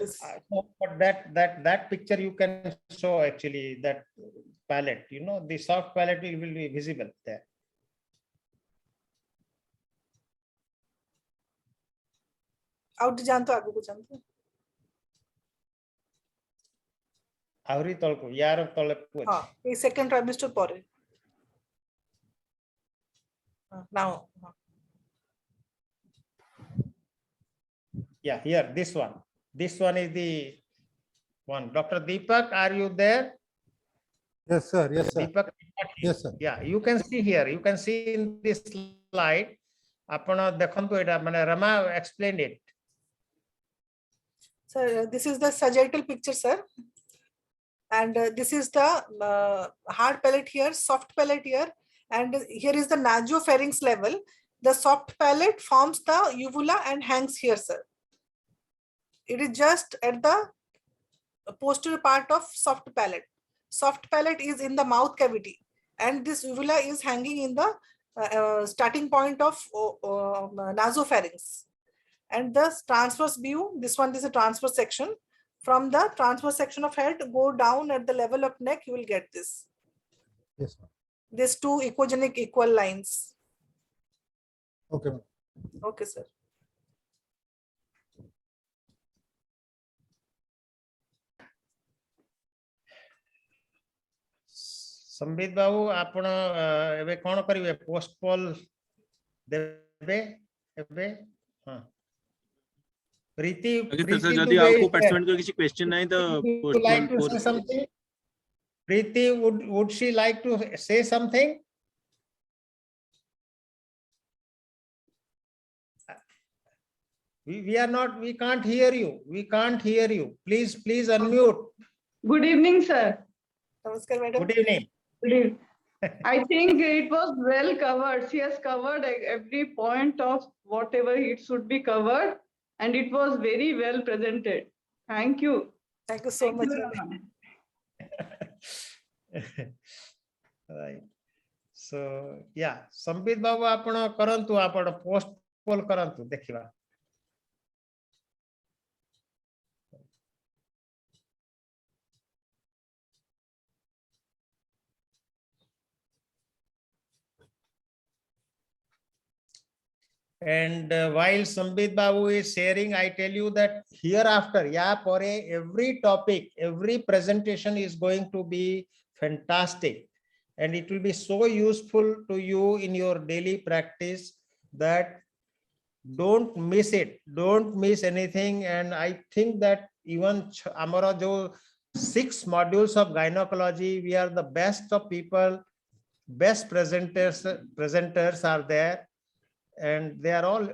this. But that picture you can show actually that palette. The soft palette will be visible there. Out janto agu janto. Auri tolko. Yar tole puch. The second trimester pore. Now. Yeah, here, this one. This one is the one. Dr. Deepak, are you there? Yes, sir. Yes, sir. Deepak, Yes, sir. yeah, you can see here. You can see in this slide. Apana dekhantu eta mane Rama explained it. Sir, this is the sagittal picture, sir. And this is the hard palate here, soft palate here. And here is the nasopharynx level. The soft palate forms the uvula and hangs here, sir. It is just at the posterior part of soft palate. Soft palate is in the mouth cavity. And this uvula is hanging in the starting point of nasopharynx. And the transverse view, this one is a transverse section. From the transverse section of head, go down at the level of neck, you will get this. Yes, ma'am. These 2 echogenic equal lines. Okay, ma'am. Okay, sir. Sambit Babu, ଆପଣ ଏବେ କ'ଣ କରିବେ? Post poll ଦେବେ ଏବେ? ହଁ. Preeti, ଯଦି ଆଉ କୋଉ participant ଙ୍କର କିଛି question ନାହିଁ ତ post like to poll say something? Preeti, would she like to say something? We can't hear you. We can't hear you. Please unmute. Good evening, sir. Namaskar, madam. Good evening. Good evening. I think it was well covered. She has covered every point of whatever it should be covered, and it was very well presented. Thank you. Thank you so much. Right. So, yeah, Sambit Babu, ଆପଣ କରନ୍ତୁ, ଆପଣ post poll କରନ୍ତୁ, ଦେଖିବା. And while Sambit Babu is sharing, I tell you that hereafter, every topic, every presentation is going to be fantastic. And it will be so useful to you in your daily practice that don't miss it. Don't miss anything. And I think that even Amara jo 6 modules of gynecology, we are the best of people, best presenters are there. And they are all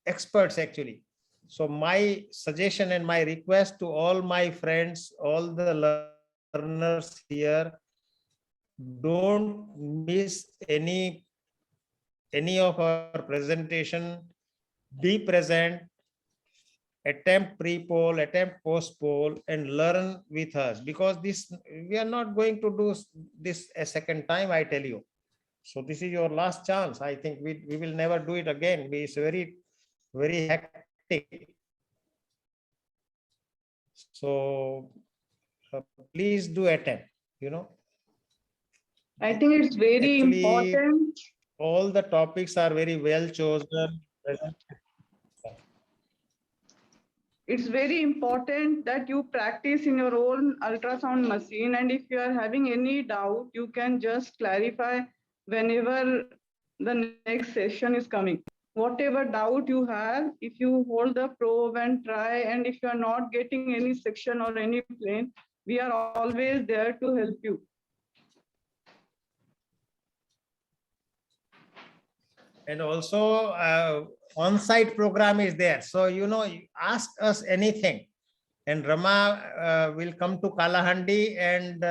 experts actually. So my suggestion and my request to all my friends, all the learners here, don't miss any of our presentation. Be present, attempt pre-poll, attempt post-poll, and learn with us, because this we are not going to do this a second time, I tell you. So this is your last chance. I think we will never do it again. It's very, very hectic. So please do attend, you know. I think it's very Actually, important. all the topics are very well chosen. It's very important that you practice in your own ultrasound machine. And if you are having any doubt, you can just clarify whenever the next session is coming. Whatever doubt you have, if you hold the probe and try, and if you are not getting any section or any plane, we are always there to help you. And also on-site program is there. So, you know, ask us anything. And Rama will come to Kalahandi and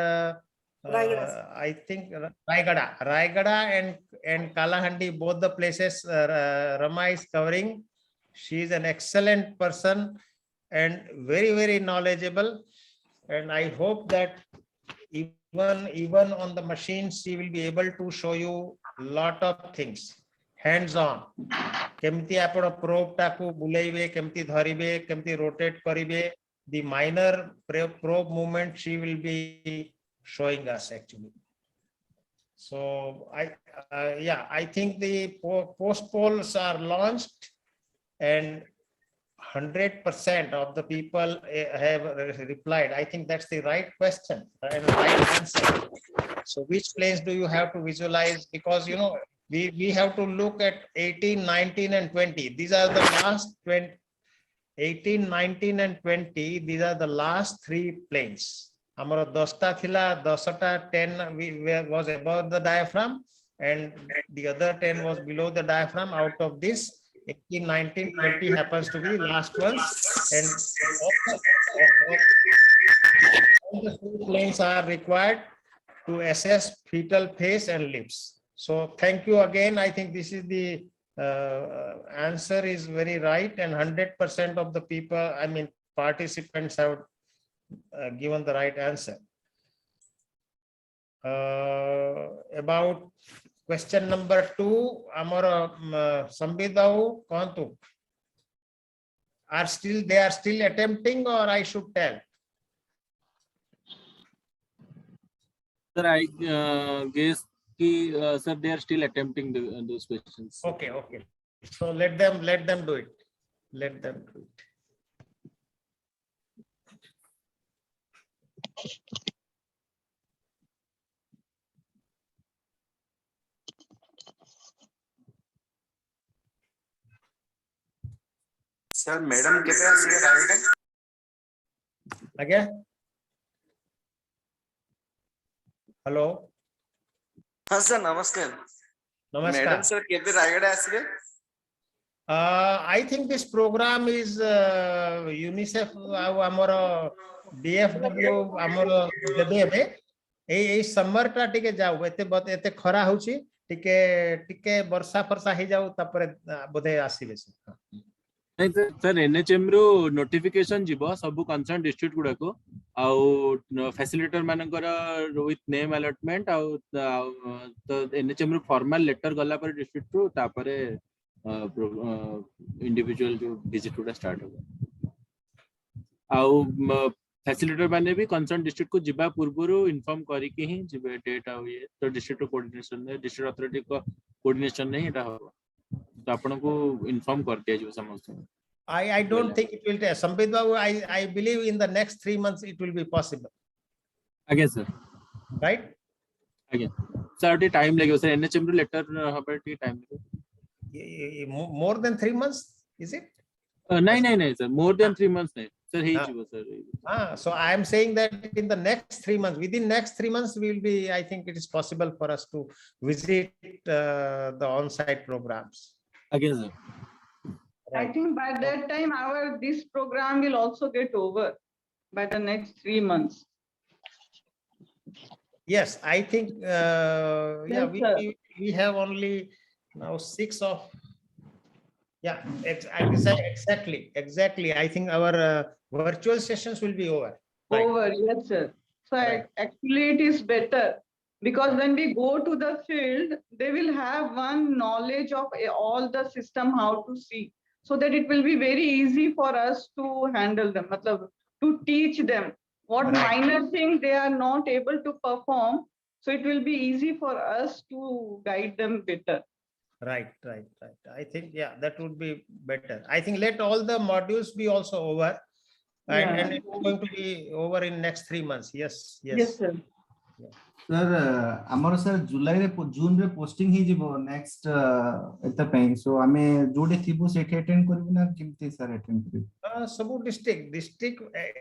I think Raigada and Kalahandi, both the places Rama is covering. She is an excellent person and very, very knowledgeable. And I hope that even on the machines, she will be able to show you a lot of things. Hands-on. Kemti apna probe taku bulaibe, kemti dharibe, kemti rotate karibe. The minor probe movement she will be showing us actually. So I think the post polls are launched and 100% of the people have replied. I think that's the right question and right answer. So which place do you have to visualize? Because, you know, we have to look at 18, 19 and 20. These are the last 20, 18, 19 and 20. These are the last 3 planes. Amara 10 thila, 10 was above the diaphragm and the other 10 was below the diaphragm. Out of this, 18, 19, 20 happens to be last ones. And all the 3 planes are required to assess fetal face and lips. So thank you again. I think this is the answer is very right, and 100% of the people, I mean participants, have given the right answer. About question number 2, Amara Sambidau Kantu they are still attempting, or I should tell? Sir, I guess sir, they are still attempting those questions. Okay. So let them do it. Let them do it. Sir, madam केते आसिले right? Again? Hello. हाँ sir नमस्कार. Namaskar. Madam sir केते right आसिले? I think this program is UNICEF amara DFW amara debe ei summer ta tike jau ete khara hochi tike barsa farsa hi jau tapare bodhe asibe sir NHM ru notification jibo sabu concerned district guda ko au facilitator manankara with name allotment au to NHM ru formal letter gala par district ru tapare individual जो visit होगा start होगा आउ facilitator माने भी concerned district को जिबा पूर्वरु inform करी के ही जिबे date आउ ये तो district coordination ने district authority को coordination नहीं इटा होगा तो आपन को इन्फॉर्म कर दिया जो समस्त I don't think it will take. Sambit Babu, I believe in the next 3 months it will be possible, again sir right? again sir time lagyo sir NHM ru letter habe time More than 3 months, is it? nahi sir, more than 3 months nahi sir he jibo sir. So I am saying that in the next 3 months, within next 3 months, we will be, I think it is possible for us to visit the on-site programs. Again sir, I think by that time this program will also get over by the next 3 months. Yes, I think, Yes, sir. we have only now 6 of, yeah, I will say exactly. I think our virtual sessions will be over. Right. Over, yes, sir. So Right. actually it is better because when we go to the field, they will have one knowledge of all the system, how to see, so that it will be very easy for us to handle them, matlab, to teach them what Right. minor things they are not able to perform. So it will be easy for us to guide them better. Right. I think, yeah, that would be better. I think let all the modules be also over, and it's going to be over in next 3 months. Yes, sir. Sir हमर sir जुलाई रे जून रे posting ही जिवो next एत पई सो हमें जोडे थिबो सेठी attend करबो ना किमती सर अटेंड करबो Sabu district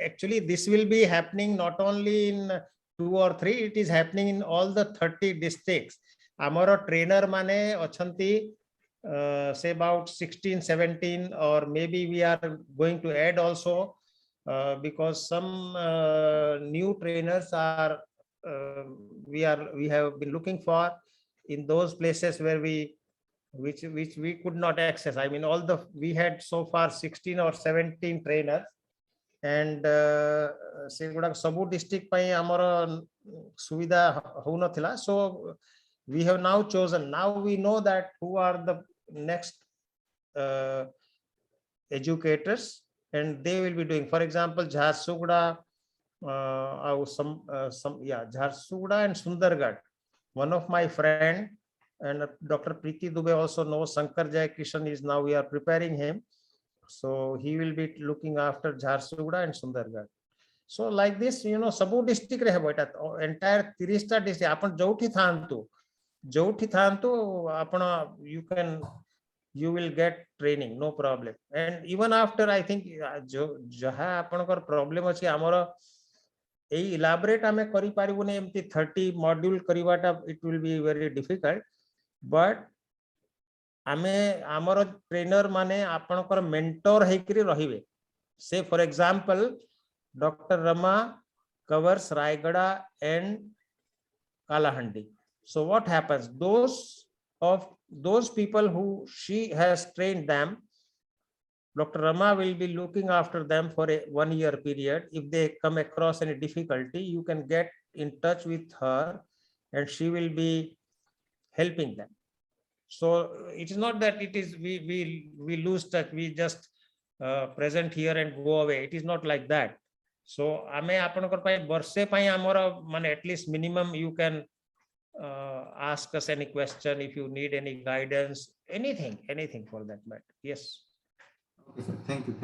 actually this will be happening not only in 2 or 3, it is happening in all the 30 districts. Amaro trainer mane achanti say about 16 17, or maybe we are going to add also because some new trainers are we have been looking for in those places where which we could not access. I mean, we had so far 16 or 17 trainers, and se guda sabu district pai amara suvidha ho nathila, so we have now chosen. Now we know that who are the next educators, and they will be doing, for example, Jharsuguda, Jharsuguda and Sundargarh. One of my friend and Dr. Preeti Dubey also knows Shankar Jai Kishan is now, we are preparing him, so he will be looking after Jharsuguda and Sundargarh. So like this, sabu district re hebo eta entire 30 ta district apan jouthi thantu apana you will get training, no problem. And even after, I think jaha apankar problem achi amara ei elaborate ame kari paribune emti 30 module karibata, it will be very difficult, but ame amara trainer mane apankar mentor heikri rahibe. Say for example, Dr. Rama covers Raigada and Kalahandi. So what happens, those people who she has trained them, Dr. Rama will be looking after them for a 1-year period. If they come across any difficulty, you can get in touch with her and she will be helping them. So it is not that it is we lose touch, we just present here and go away. It is not like that. So ame apankar pai barse pai amara mane at least minimum you can ask us any question if you need any guidance, anything for that matter. Yes. Okay sir, thank you.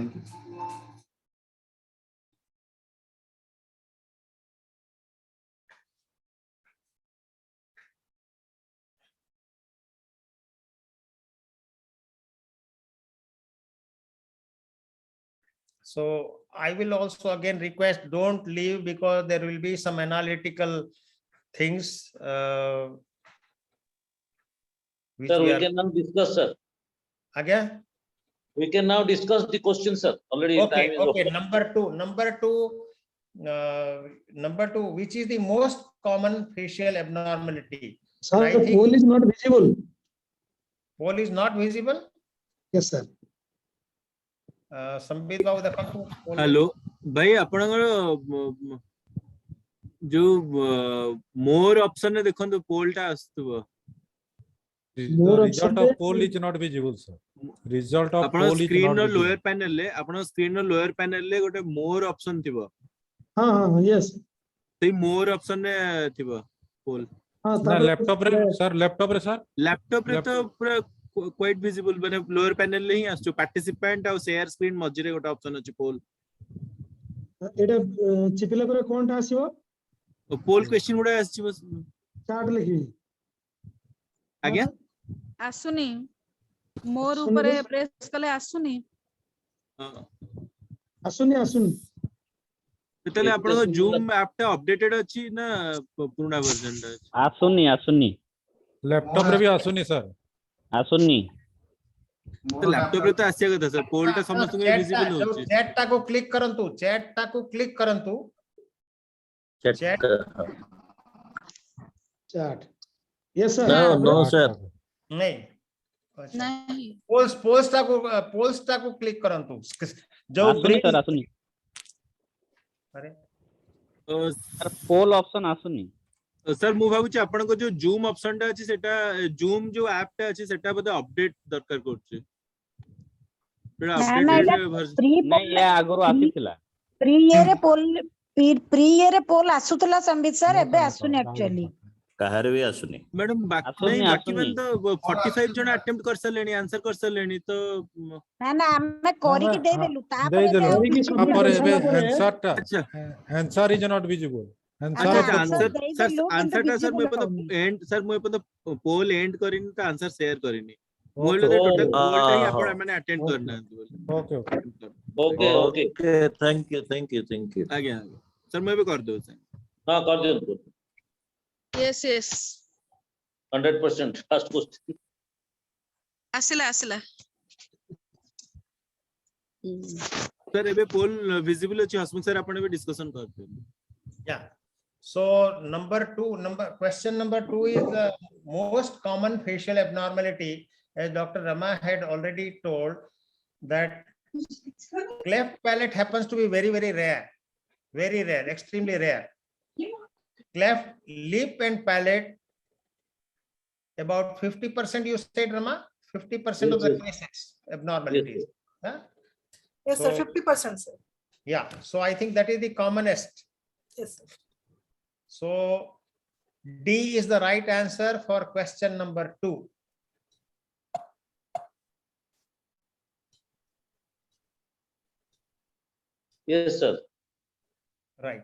So I will also again request, don't leave, because there will be some analytical things which Sir, we are can now discuss, sir. again. We can now discuss the question, sir. Already Okay, time is okay. over. Number two, which is the most common facial abnormality? Sir, I the think pole is not visible. pole is not visible. Yes, sir. Sambit Babu, hello भाई आपनकर जो मोर option ने देखो पोलटा आस्तबो The result of poll is not visible, sir. Result of आपन poll is screen not रो visible. Lower panel ले आपन screen रो lower panel ले गोटे मोर ऑप्शन थिबो हाँ, yes. सेई मोर ऑप्शन ने थिबो पोल ना लैपटॉप रे सर, लैपटॉप रे सर, लैपटॉप रे तो पूरा quite visible माने lower panel ले ही आसु participant और share screen मझिरे गोटे option अछि poll एटा चिपिला पर कोनटा आसीबो poll question गुडा आछि बस चार्ट लिखि आज्ञा आसुनी मोर आसुनी ऊपर रे? प्रेस कले आसुनी आसुनी तेतले आपण जूम ऐप टा अपडेटेड अछि ना पुराना वर्जन टा आसुनी लैपटॉप रे भी आसुनी सर आसुनी तो लैपटॉप रे तो आसिया कथा सर पोल टा समस्त को विजिबल होछि चैट टा को क्लिक करंतु चैट टा को क्लिक करंतु chat yes sir No, sir. नहीं नहीं पोल्स टा को क्लिक करंतु जो आसुनी सर आसुनी अरे पोल ऑप्शन आसुनी सर मु भाबुची आपण को जो जूम ऑप्शन टा अछि सेटा जूम जो ऐप टा अछि सेटा बदे अपडेट दरकार करछि सेटा अपडेटेड वर्जन नहीं ये आगरो आसीथिला प्री ईयर पोल आसुतला संबित सर एबे आसुनी एक्चुअली काहर भी आसुनी मैडम बाकी बाकी मन तो 45 जन अटेम्प्ट कर सलेनी आंसर कर सलेनी तो ना हमें कोरी की दे देलु दे देलु तापर एबे अच्छा आंसर इज नॉट विजिबल अच्छा आंसर टा सर मैं पता पोल एंड करिन तो आंसर शेयर करिनी बोल दे टोटल पोल टा ही आपण माने अटेंड करना ओके ओके थैंक यू आज्ञा सर मैं भी कर दो सर हां कर दियो यस 100% फर्स्ट क्वेश्चन आसिला सर एबे पोल विजिबल अछि हसमुख सर आपण भी डिस्कशन करते या so question number 2 is the most common facial abnormality, as Dr. Rama had already told, that cleft palate happens to be very rare, extremely rare. Cleft lip and palate, about 50% you said, Rama, 50% of the cases abnormalities. Huh? Yes, sir, 50%, sir. Yeah, so I think that is the commonest. Yes, sir. So D is the right answer for question number 2. Yes, sir. Right.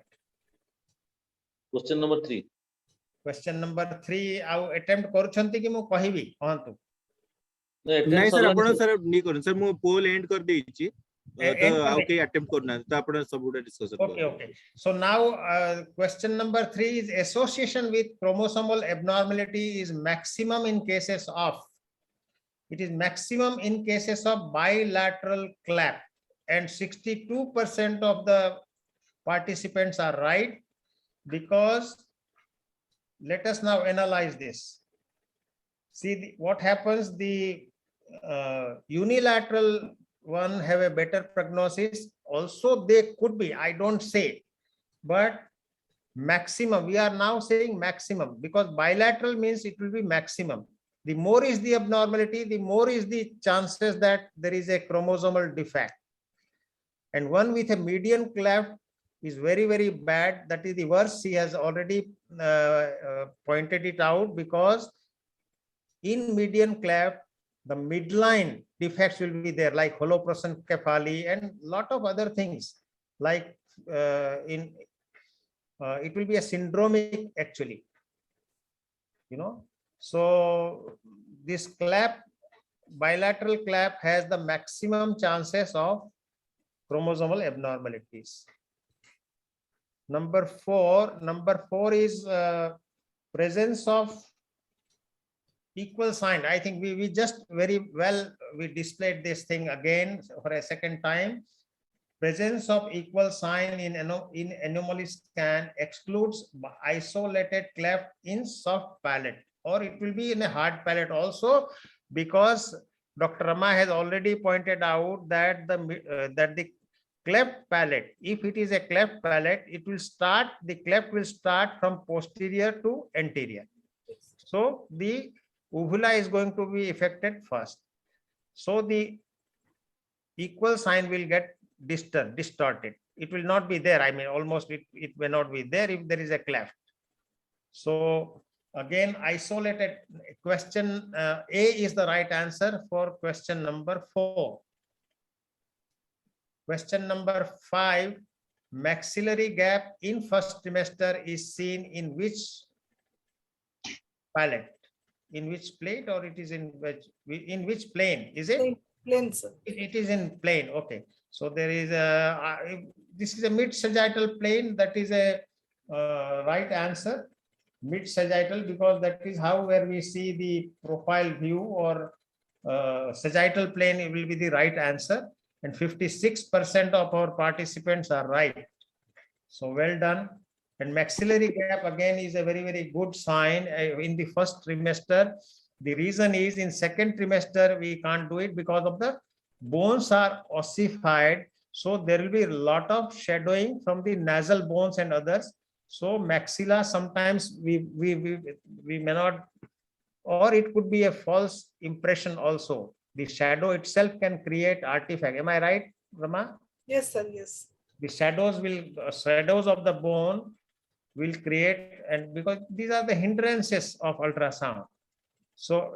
Question number 3. Question number 3 आउ attempt करूछंती कि मु कहिबी कहंतु नहीं sir आपण sir नी करन sir मु pole and कर देछि तो okay attempt करना तो आपण सब गुडा discussion okay so now question number 3 is association with chromosomal abnormality is maximum in cases of bilateral clap, and 62% of the participants are right, because let us now analyze this. See what happens. The unilateral one have a better prognosis. Also they could be, I don't say, but maximum, we are now saying maximum, because bilateral means it will be maximum. The more is the abnormality, the more is the chances that there is a chromosomal defect. And one with a median cleft is very bad. That is the worst. She has already pointed it out, because in median cleft the midline defects will be there, like holoprosencephaly and lot of other things, like it will be a syndromic actually, so this clap, bilateral clap, has the maximum chances of chromosomal abnormalities. Number 4 is presence of equal sign. I think we just very well we displayed this thing again for a second time. Presence of equal sign in anomaly scan excludes isolated cleft in soft palate, or it will be in a hard palate also, because Dr. Rama has already pointed out that the cleft palate, if it is a cleft palate, the cleft will start from posterior to anterior. So the uvula is going to be affected first. So the equal sign will get distorted. It will not be there. I mean, almost it may not be there if there is a cleft. So Again, isolated question A is the right answer for question number 4. Question number 5, maxillary gap in first trimester is seen in which palette? In which plate, or it is in which plane? Is it? Plane, sir. It is in plane. Okay. So there is this is a mid sagittal plane. That is a right answer. Mid sagittal, because that is how where we see the profile view, or sagittal plane, it will be the right answer. And 56% of our participants are right. So well done. And maxillary gap again is a very, very good sign in the first trimester. The reason is in second trimester we can't do it because of the bones are ossified. So there will be a lot of shadowing from the nasal bones and others. So maxilla sometimes we may not, or it could be a false impression also. The shadow itself can create artifact. Am I right, Rama? Yes, sir. Yes. The shadows of the bone will create, and because these are the hindrances of ultrasound. So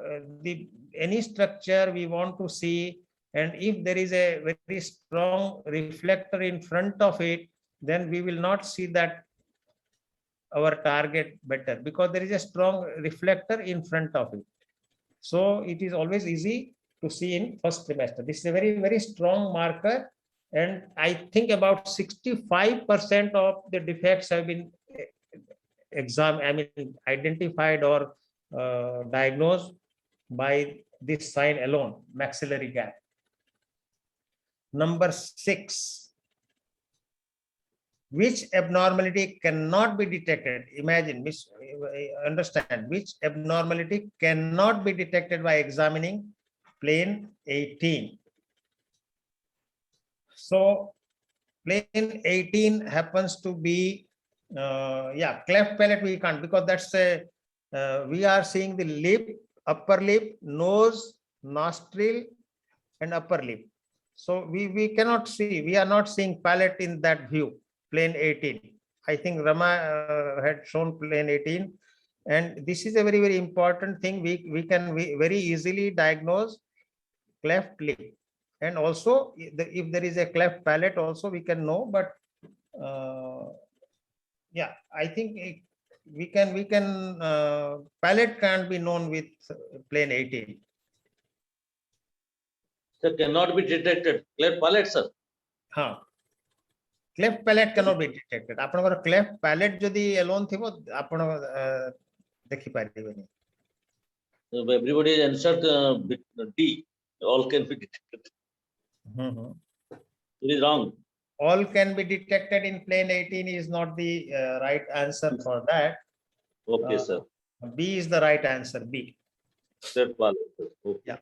any structure we want to see, and if there is a very strong reflector in front of it, then we will not see that our target better, because there is a strong reflector in front of it. So it is always easy to see in first trimester. This is a very, very strong marker. And I think about 65% of the defects have been identified or diagnosed by this sign alone, maxillary gap. Number 6, which abnormality cannot be detected? Imagine, understand, which abnormality cannot be detected by examining plane 18. So plane 18 happens to be cleft palate we can't, because that's a we are seeing the lip, upper lip, nose, nostril, and upper lip. So we cannot see, we are not seeing palate in that view, plane 18. I think Rama had shown plane 18, and this is a very, very important thing. We can very easily diagnose cleft lip, and also if there is a cleft palate also we can know. But I think we can palate can't be known with plane 18. Sir, cannot be detected. Cleft palate, sir. Cleft palate cannot be detected. आपनकर cleft palate जदि alone थिबो आपण देखि पारिबेनी. Everybody answered D. All can be detected. It is wrong. All can be detected in plane 18 is not the right answer for that. Okay, sir. B is the right answer. B. Cleft palate. Okay. Yeah.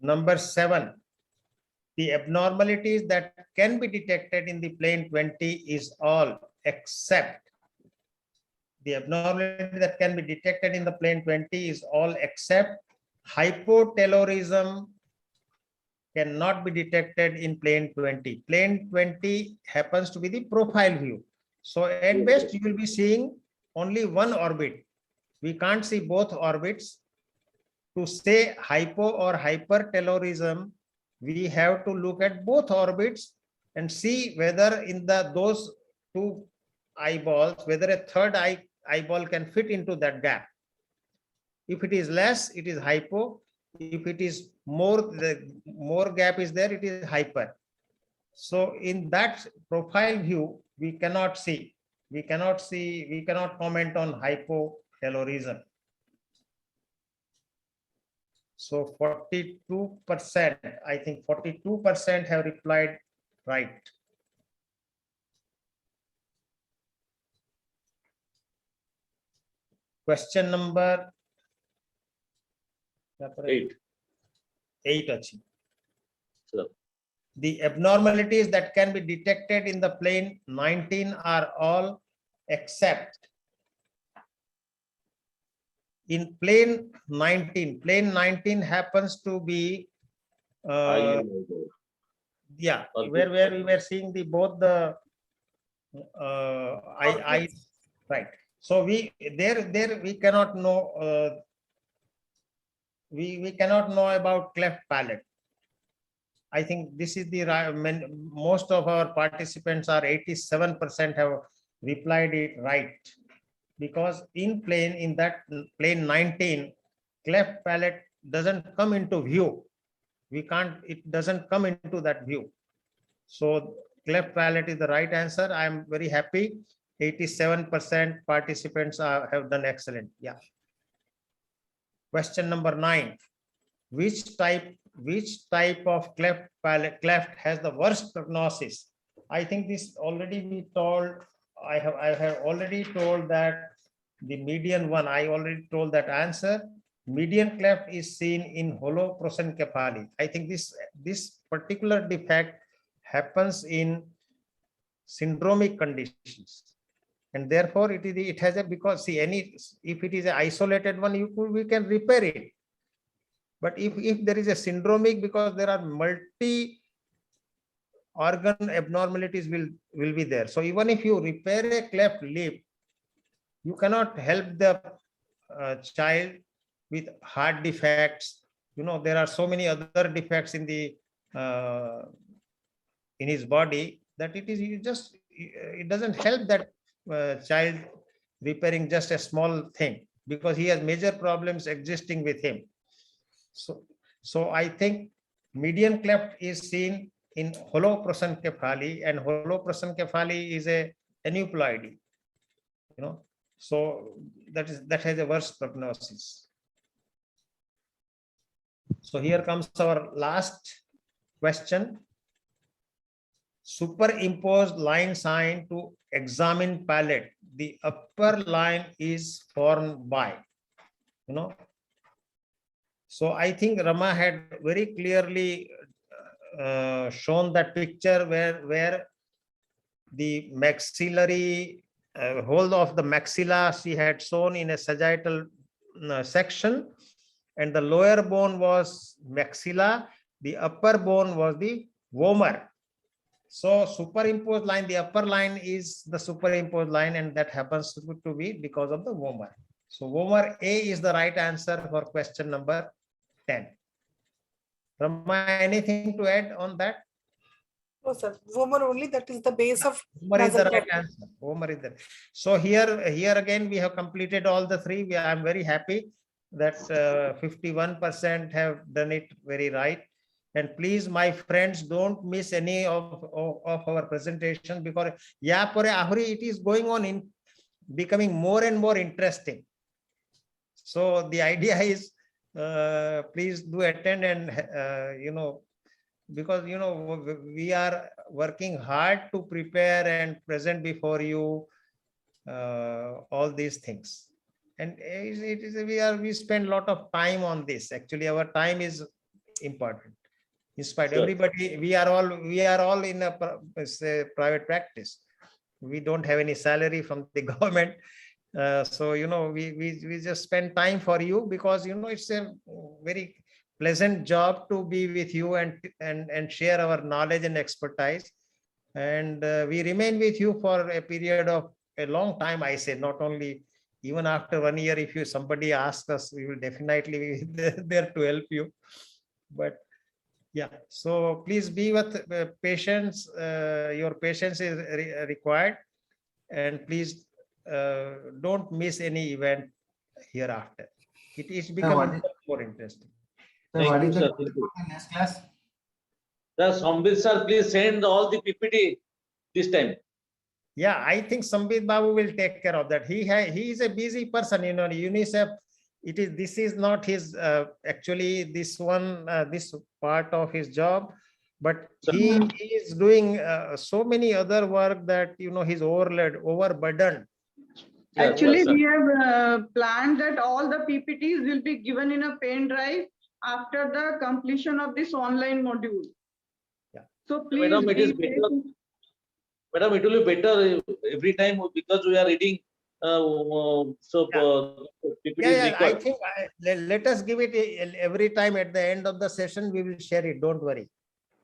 Number 7. The abnormalities that can be detected in the plane 20 is all except. The abnormality that can be detected in the plane 20 is all except hypotaylorism cannot be detected in plane 20. Plane 20 happens to be the profile view. So at best you will be seeing only one orbit. We can't see both orbits. To say hypo or hypertaylorism, we have to look at both orbits and see whether in those two eyeballs, whether a third eyeball can fit into that gap. If it is less, it is hypo. If it is more, the more gap is there, it is hyper. So in that profile view, we cannot see, we cannot comment on hypotaylorism. So 42%, I think 42% have replied right. Question number 8. 8 achi. Sir. The abnormalities that can be detected in the plane 19 are all except in plane 19. Plane 19 happens to be where we were seeing both the eyes Right. So we we cannot know we cannot know about cleft palate. I think this is the most of our participants are 87% have replied it right, because in that plane 19, cleft palate doesn't come into view. It doesn't come into that view. So cleft palate is the right answer. I am very happy. 87% participants have done excellent. Yeah. Question number 9. Which type of cleft has the worst prognosis? I think this already we told. I have already told that the median one. I already told that answer. Median cleft is seen in holoprosencephaly. I think this particular defect happens in syndromic conditions, and therefore it has a, because see, if it is an isolated one, we can repair it. But if there is a syndromic, because there are multi organ abnormalities will be there. So even if you repair a cleft lip, you cannot help the child with heart defects. There are so many other defects in his body that it doesn't help that child repairing just a small thing, because he has major problems existing with him. So I think median cleft is seen in holoprosencephaly, and holoprosencephaly is a aneuploidy. So that has a worse prognosis. So here comes our last question. Superimposed line sign to examine palate. The upper line is formed by, So I think Rama had very clearly shown that picture where the maxillary whole of the maxilla she had shown in a sagittal section, and the lower bone was maxilla, the upper bone was the vomer. So superimposed line, the upper line is the superimposed line, and that happens to be because of the vomer. So vomer A is the right answer for question number 10. Rama, anything to add on that? No, sir. Vomer only, that is the base of Vomer is the nasal right cavity. answer. Vomer is there. So here again we have completed all the three. I am very happy that 51% have done it very right. And please, my friends, don't miss any of our presentation, because it is going on in becoming more and more interesting. So the idea is, please do attend, and because we are working hard to prepare and present before you all these things, and we spend a lot of time on this. Actually, our time is important. In spite, everybody, we are all in a private practice. We don't have any salary from the government. So we just spend time for you, because it's a very pleasant job to be with you and share our knowledge and expertise. And we remain with you for a period of a long time. I say, not only even after 1 year, if somebody asks us, we will definitely be there to help you. But yeah, so please be with patience. Your patience is required, and please don't miss any event hereafter. It is becoming more interesting. Thank you, sir. Thank you. Next class. Sambit sir, please send all the PPT this time. Yeah, I think Sambit Babu will take care of that. He is a busy person, UNICEF. This is not his actually this part of his job, but he is doing so many other work that he's overburdened. Actually, we have planned that all the PPTs will be given in a pen drive after the completion of this online module. Yeah. So please, Madam, it is better. Madam, it will be better every time, because we are reading. Yeah, I think let us give it every time. At the end of the session, we will share it. Don't worry.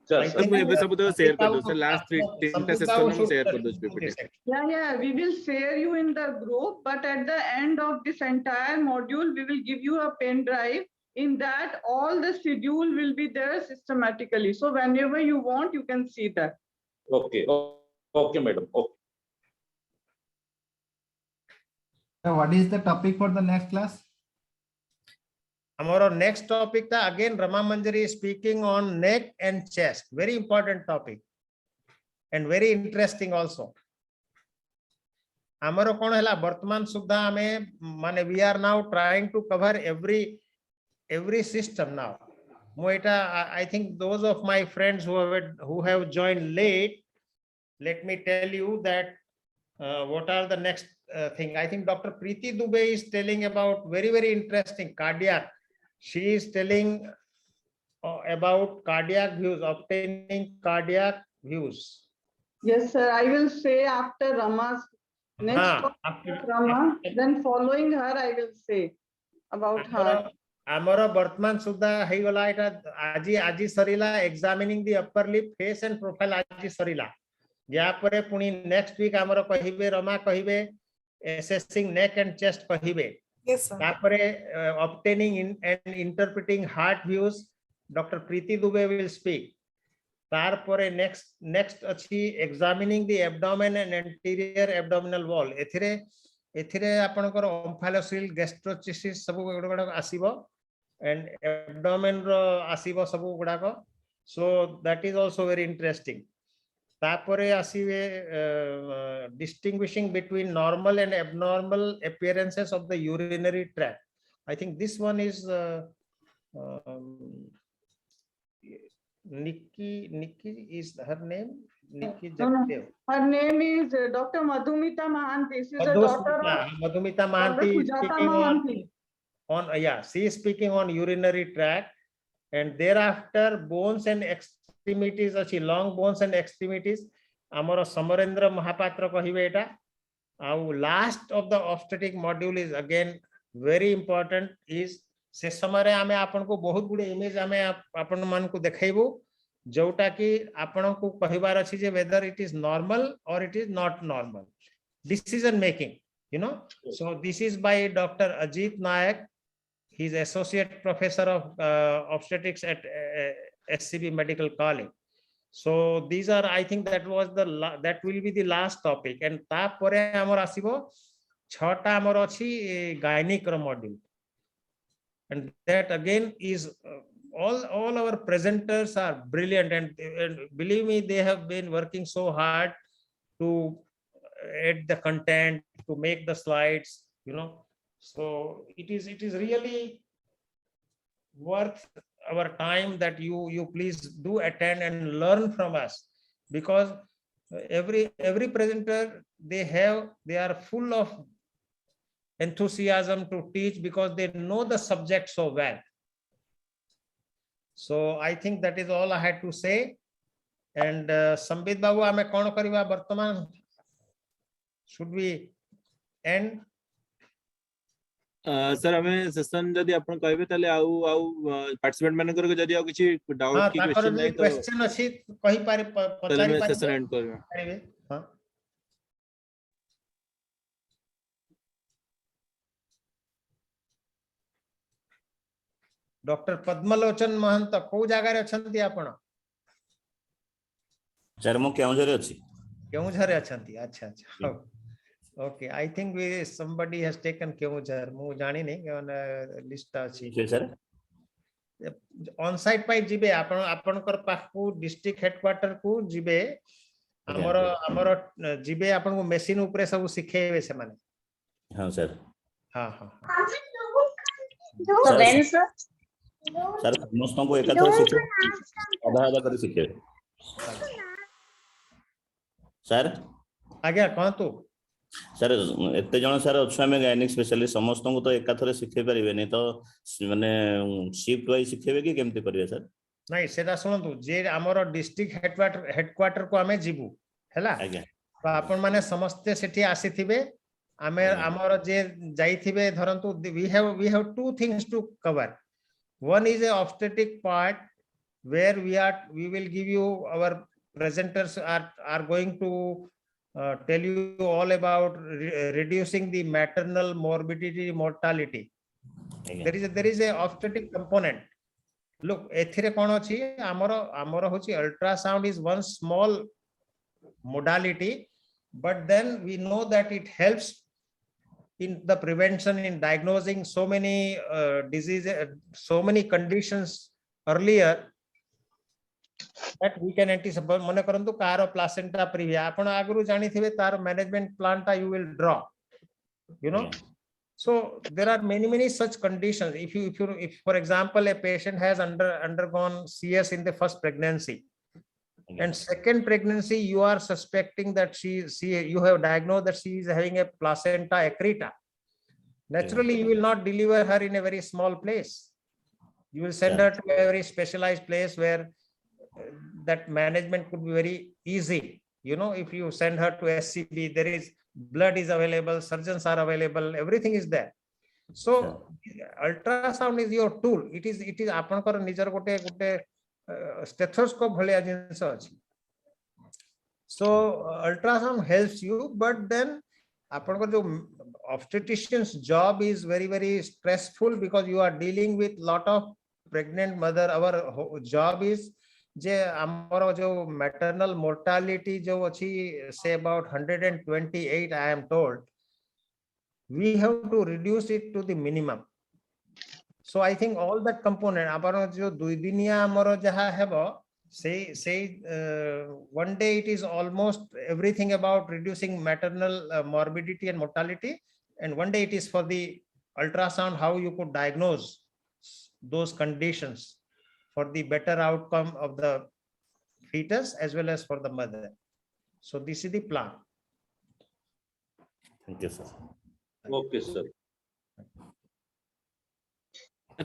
Sir मैं एबे सब तो share कर दो sir last 3 session में share कर दो PPT Yeah, we will share you in the group, but at the end of this entire module, we will give you a pen drive. In that, all the schedule will be there systematically. So whenever you want, you can see that. Okay. Okay, madam. Okay. So what is the topic for the next class? Our next topic ta again Rama Manjari is speaking on neck and chest. Very important topic and very interesting also. Amaro kon hela bartaman sudha ame mane we are now trying to cover every system now. Moita, I think those of my friends who have joined late, let me tell you that what are the next thing. I think Dr. Preeti Dubey is telling about very interesting cardiac. She is telling about cardiac views, obtaining cardiac views. Yes, sir. I will say after Rama's next after Rama, then following her, I will say about her. Amara Bartman Sudha Haigola Aji Sarila examining the upper lip, face and profile Aji Sarila. Yapare Puni next week Amara Kahibe, Rama Kahibe, assessing neck and chest Kahibe. Yes, sir. Yapare obtaining and interpreting heart views, Dr. Preeti Dubey will speak. Tarpore next achi examining the abdomen and anterior abdominal wall. Ethire apankar omphalocele gastrocysts sabu guda asibo and abdomen ro asibo sabu guda. So that is also very interesting. Tapore asibe distinguishing between normal and abnormal appearances of the urinary tract. I think this one is Nikki is her name. Nikki Jagdev. Her name is Dr. Madhumita Mahanti. She is a daughter of Madhumita Mahanti is speaking on she is speaking on urinary tract, and thereafter bones and extremities achi long bones and extremities amara Samarendra Mahapatra kahibe eta. Last of the obstetric module is again very important is से समय रे आमे आपन को बहुत गुडे image आमे आपन मान को देखाइबो जोटा कि आपन को कहिबार अछि जे whether it is normal or it is not normal decision making, you know. So this is by Dr. Ajit Nayak. He is associate professor of obstetrics at SCB Medical College. So these are, I think that will be the last topic, and ta pore amar asibo 6টা amar achi gynec module. And that again is all our presenters are brilliant, and believe me, they have been working so hard to add the content, to make the slides, you know. So it is really worth our time that you please do attend and learn from us, because every presenter they are full of enthusiasm to teach because they know the subject so well. So I think that is all I had to say. And Sambit Babu, ame kon kariba bartaman? Should we end? Sir हमें session जदी आपण कहबे तले participant मानकर के जदी किछि doubt की क्वेश्चन नै तो क्वेश्चन अछि कहि पारे पचारि पारे सेशन एंड करबे। हां डॉक्टर पद्मलोचन महंत को जगह रे अछंती आपण? सर मो केउझर अछि। केउझर अछंती? अच्छा अच्छा, okay. I think somebody has taken Keonjhar, मु जानि नै लिस्ट अछि सर। ऑन साइट पाई जिबे आपनकर पाखु डिस्ट्रिक्ट हेडक्वार्टर को जिबे हमर जिबे आपन को मशीन ऊपर सब सिखेबे से माने। हां सर। हां हां तो वेन सर समस्त को एकाथर सिखे आधा आधा कर सिखे सर। आज्ञा कह तू सर एते जण सर अछि हम गायनिक स्पेशलिस्ट समस्त को तो एकाथर सिखे परिबे नै तो माने शिफ्ट वाइज सिखेबे कि केमते करिवे सर? नहीं सेटा सुनतु जे हमर डिस्ट्रिक्ट हेडक्वार्टर को हमें जीवु हैला। आज्ञा तो आपन माने समस्त सेठी आसीथिबे हमें हमर जे जाईथिबे धरंतु we have two things to cover. One is a obstetric part where we will give you, our presenters are going to tell you all about reducing the maternal morbidity mortality. There is a obstetric component. Look, ethire kon achi amara hochi ultrasound is one small modality, but then we know that it helps in the prevention, in diagnosing so many diseases, so many conditions earlier, that we can anticipate. Mane karantu karo placenta previa apna agru jani thibe tar management plan ta you will draw, you know. So there are many such conditions. If for example a patient has undergone CS in the first pregnancy, and second pregnancy you are suspecting that you have diagnosed that she is having a placenta accreta, naturally you will not deliver her in a very small place. You will send her to a very specialized place where that management could be very easy. You know, if you send her to SCB, there is blood is available, surgeons are available, everything is there. So ultrasound is your tool. It is apankar nijar gote stethoscope bhaliya jinsa achi. So ultrasound helps you, but then apankar jo obstetrician's job is very stressful, because you are dealing with lot of pregnant mother. Our job is जे आमरो जो maternal mortality जो अछि, say about 128, I am told, we have to reduce it to the minimum. So I think all that component आपरो जो दुई दिनिया आमरो जहा हेबो, say one day it is almost everything about reducing maternal morbidity and mortality, and one day it is for the ultrasound, how you could diagnose those conditions for the better outcome of the fetus as well as for the mother. So this is the plan. Thank you, sir. Okay, sir.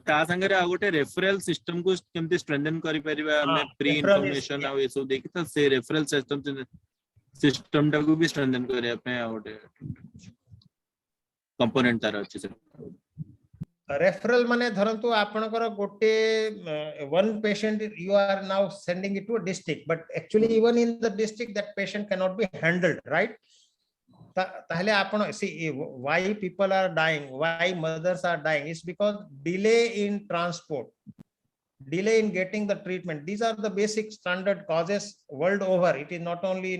ता संगे आ गोटे referral system को केमती strengthen करि परिबा हमें pre information आ ये सब देखि त से रेफरल सिस्टम टा को भी स्ट्रेंथन करिया पे आ गोटे कंपोनेंट तार अछि sir. Referral mane dharantu apanakara gote one patient you are now sending it to a district, but actually even in the district that patient cannot be handled, right? Tahle apan see why people are dying, why mothers are dying, is because delay in transport, delay in getting the treatment. These are the basic standard causes world over. It is not only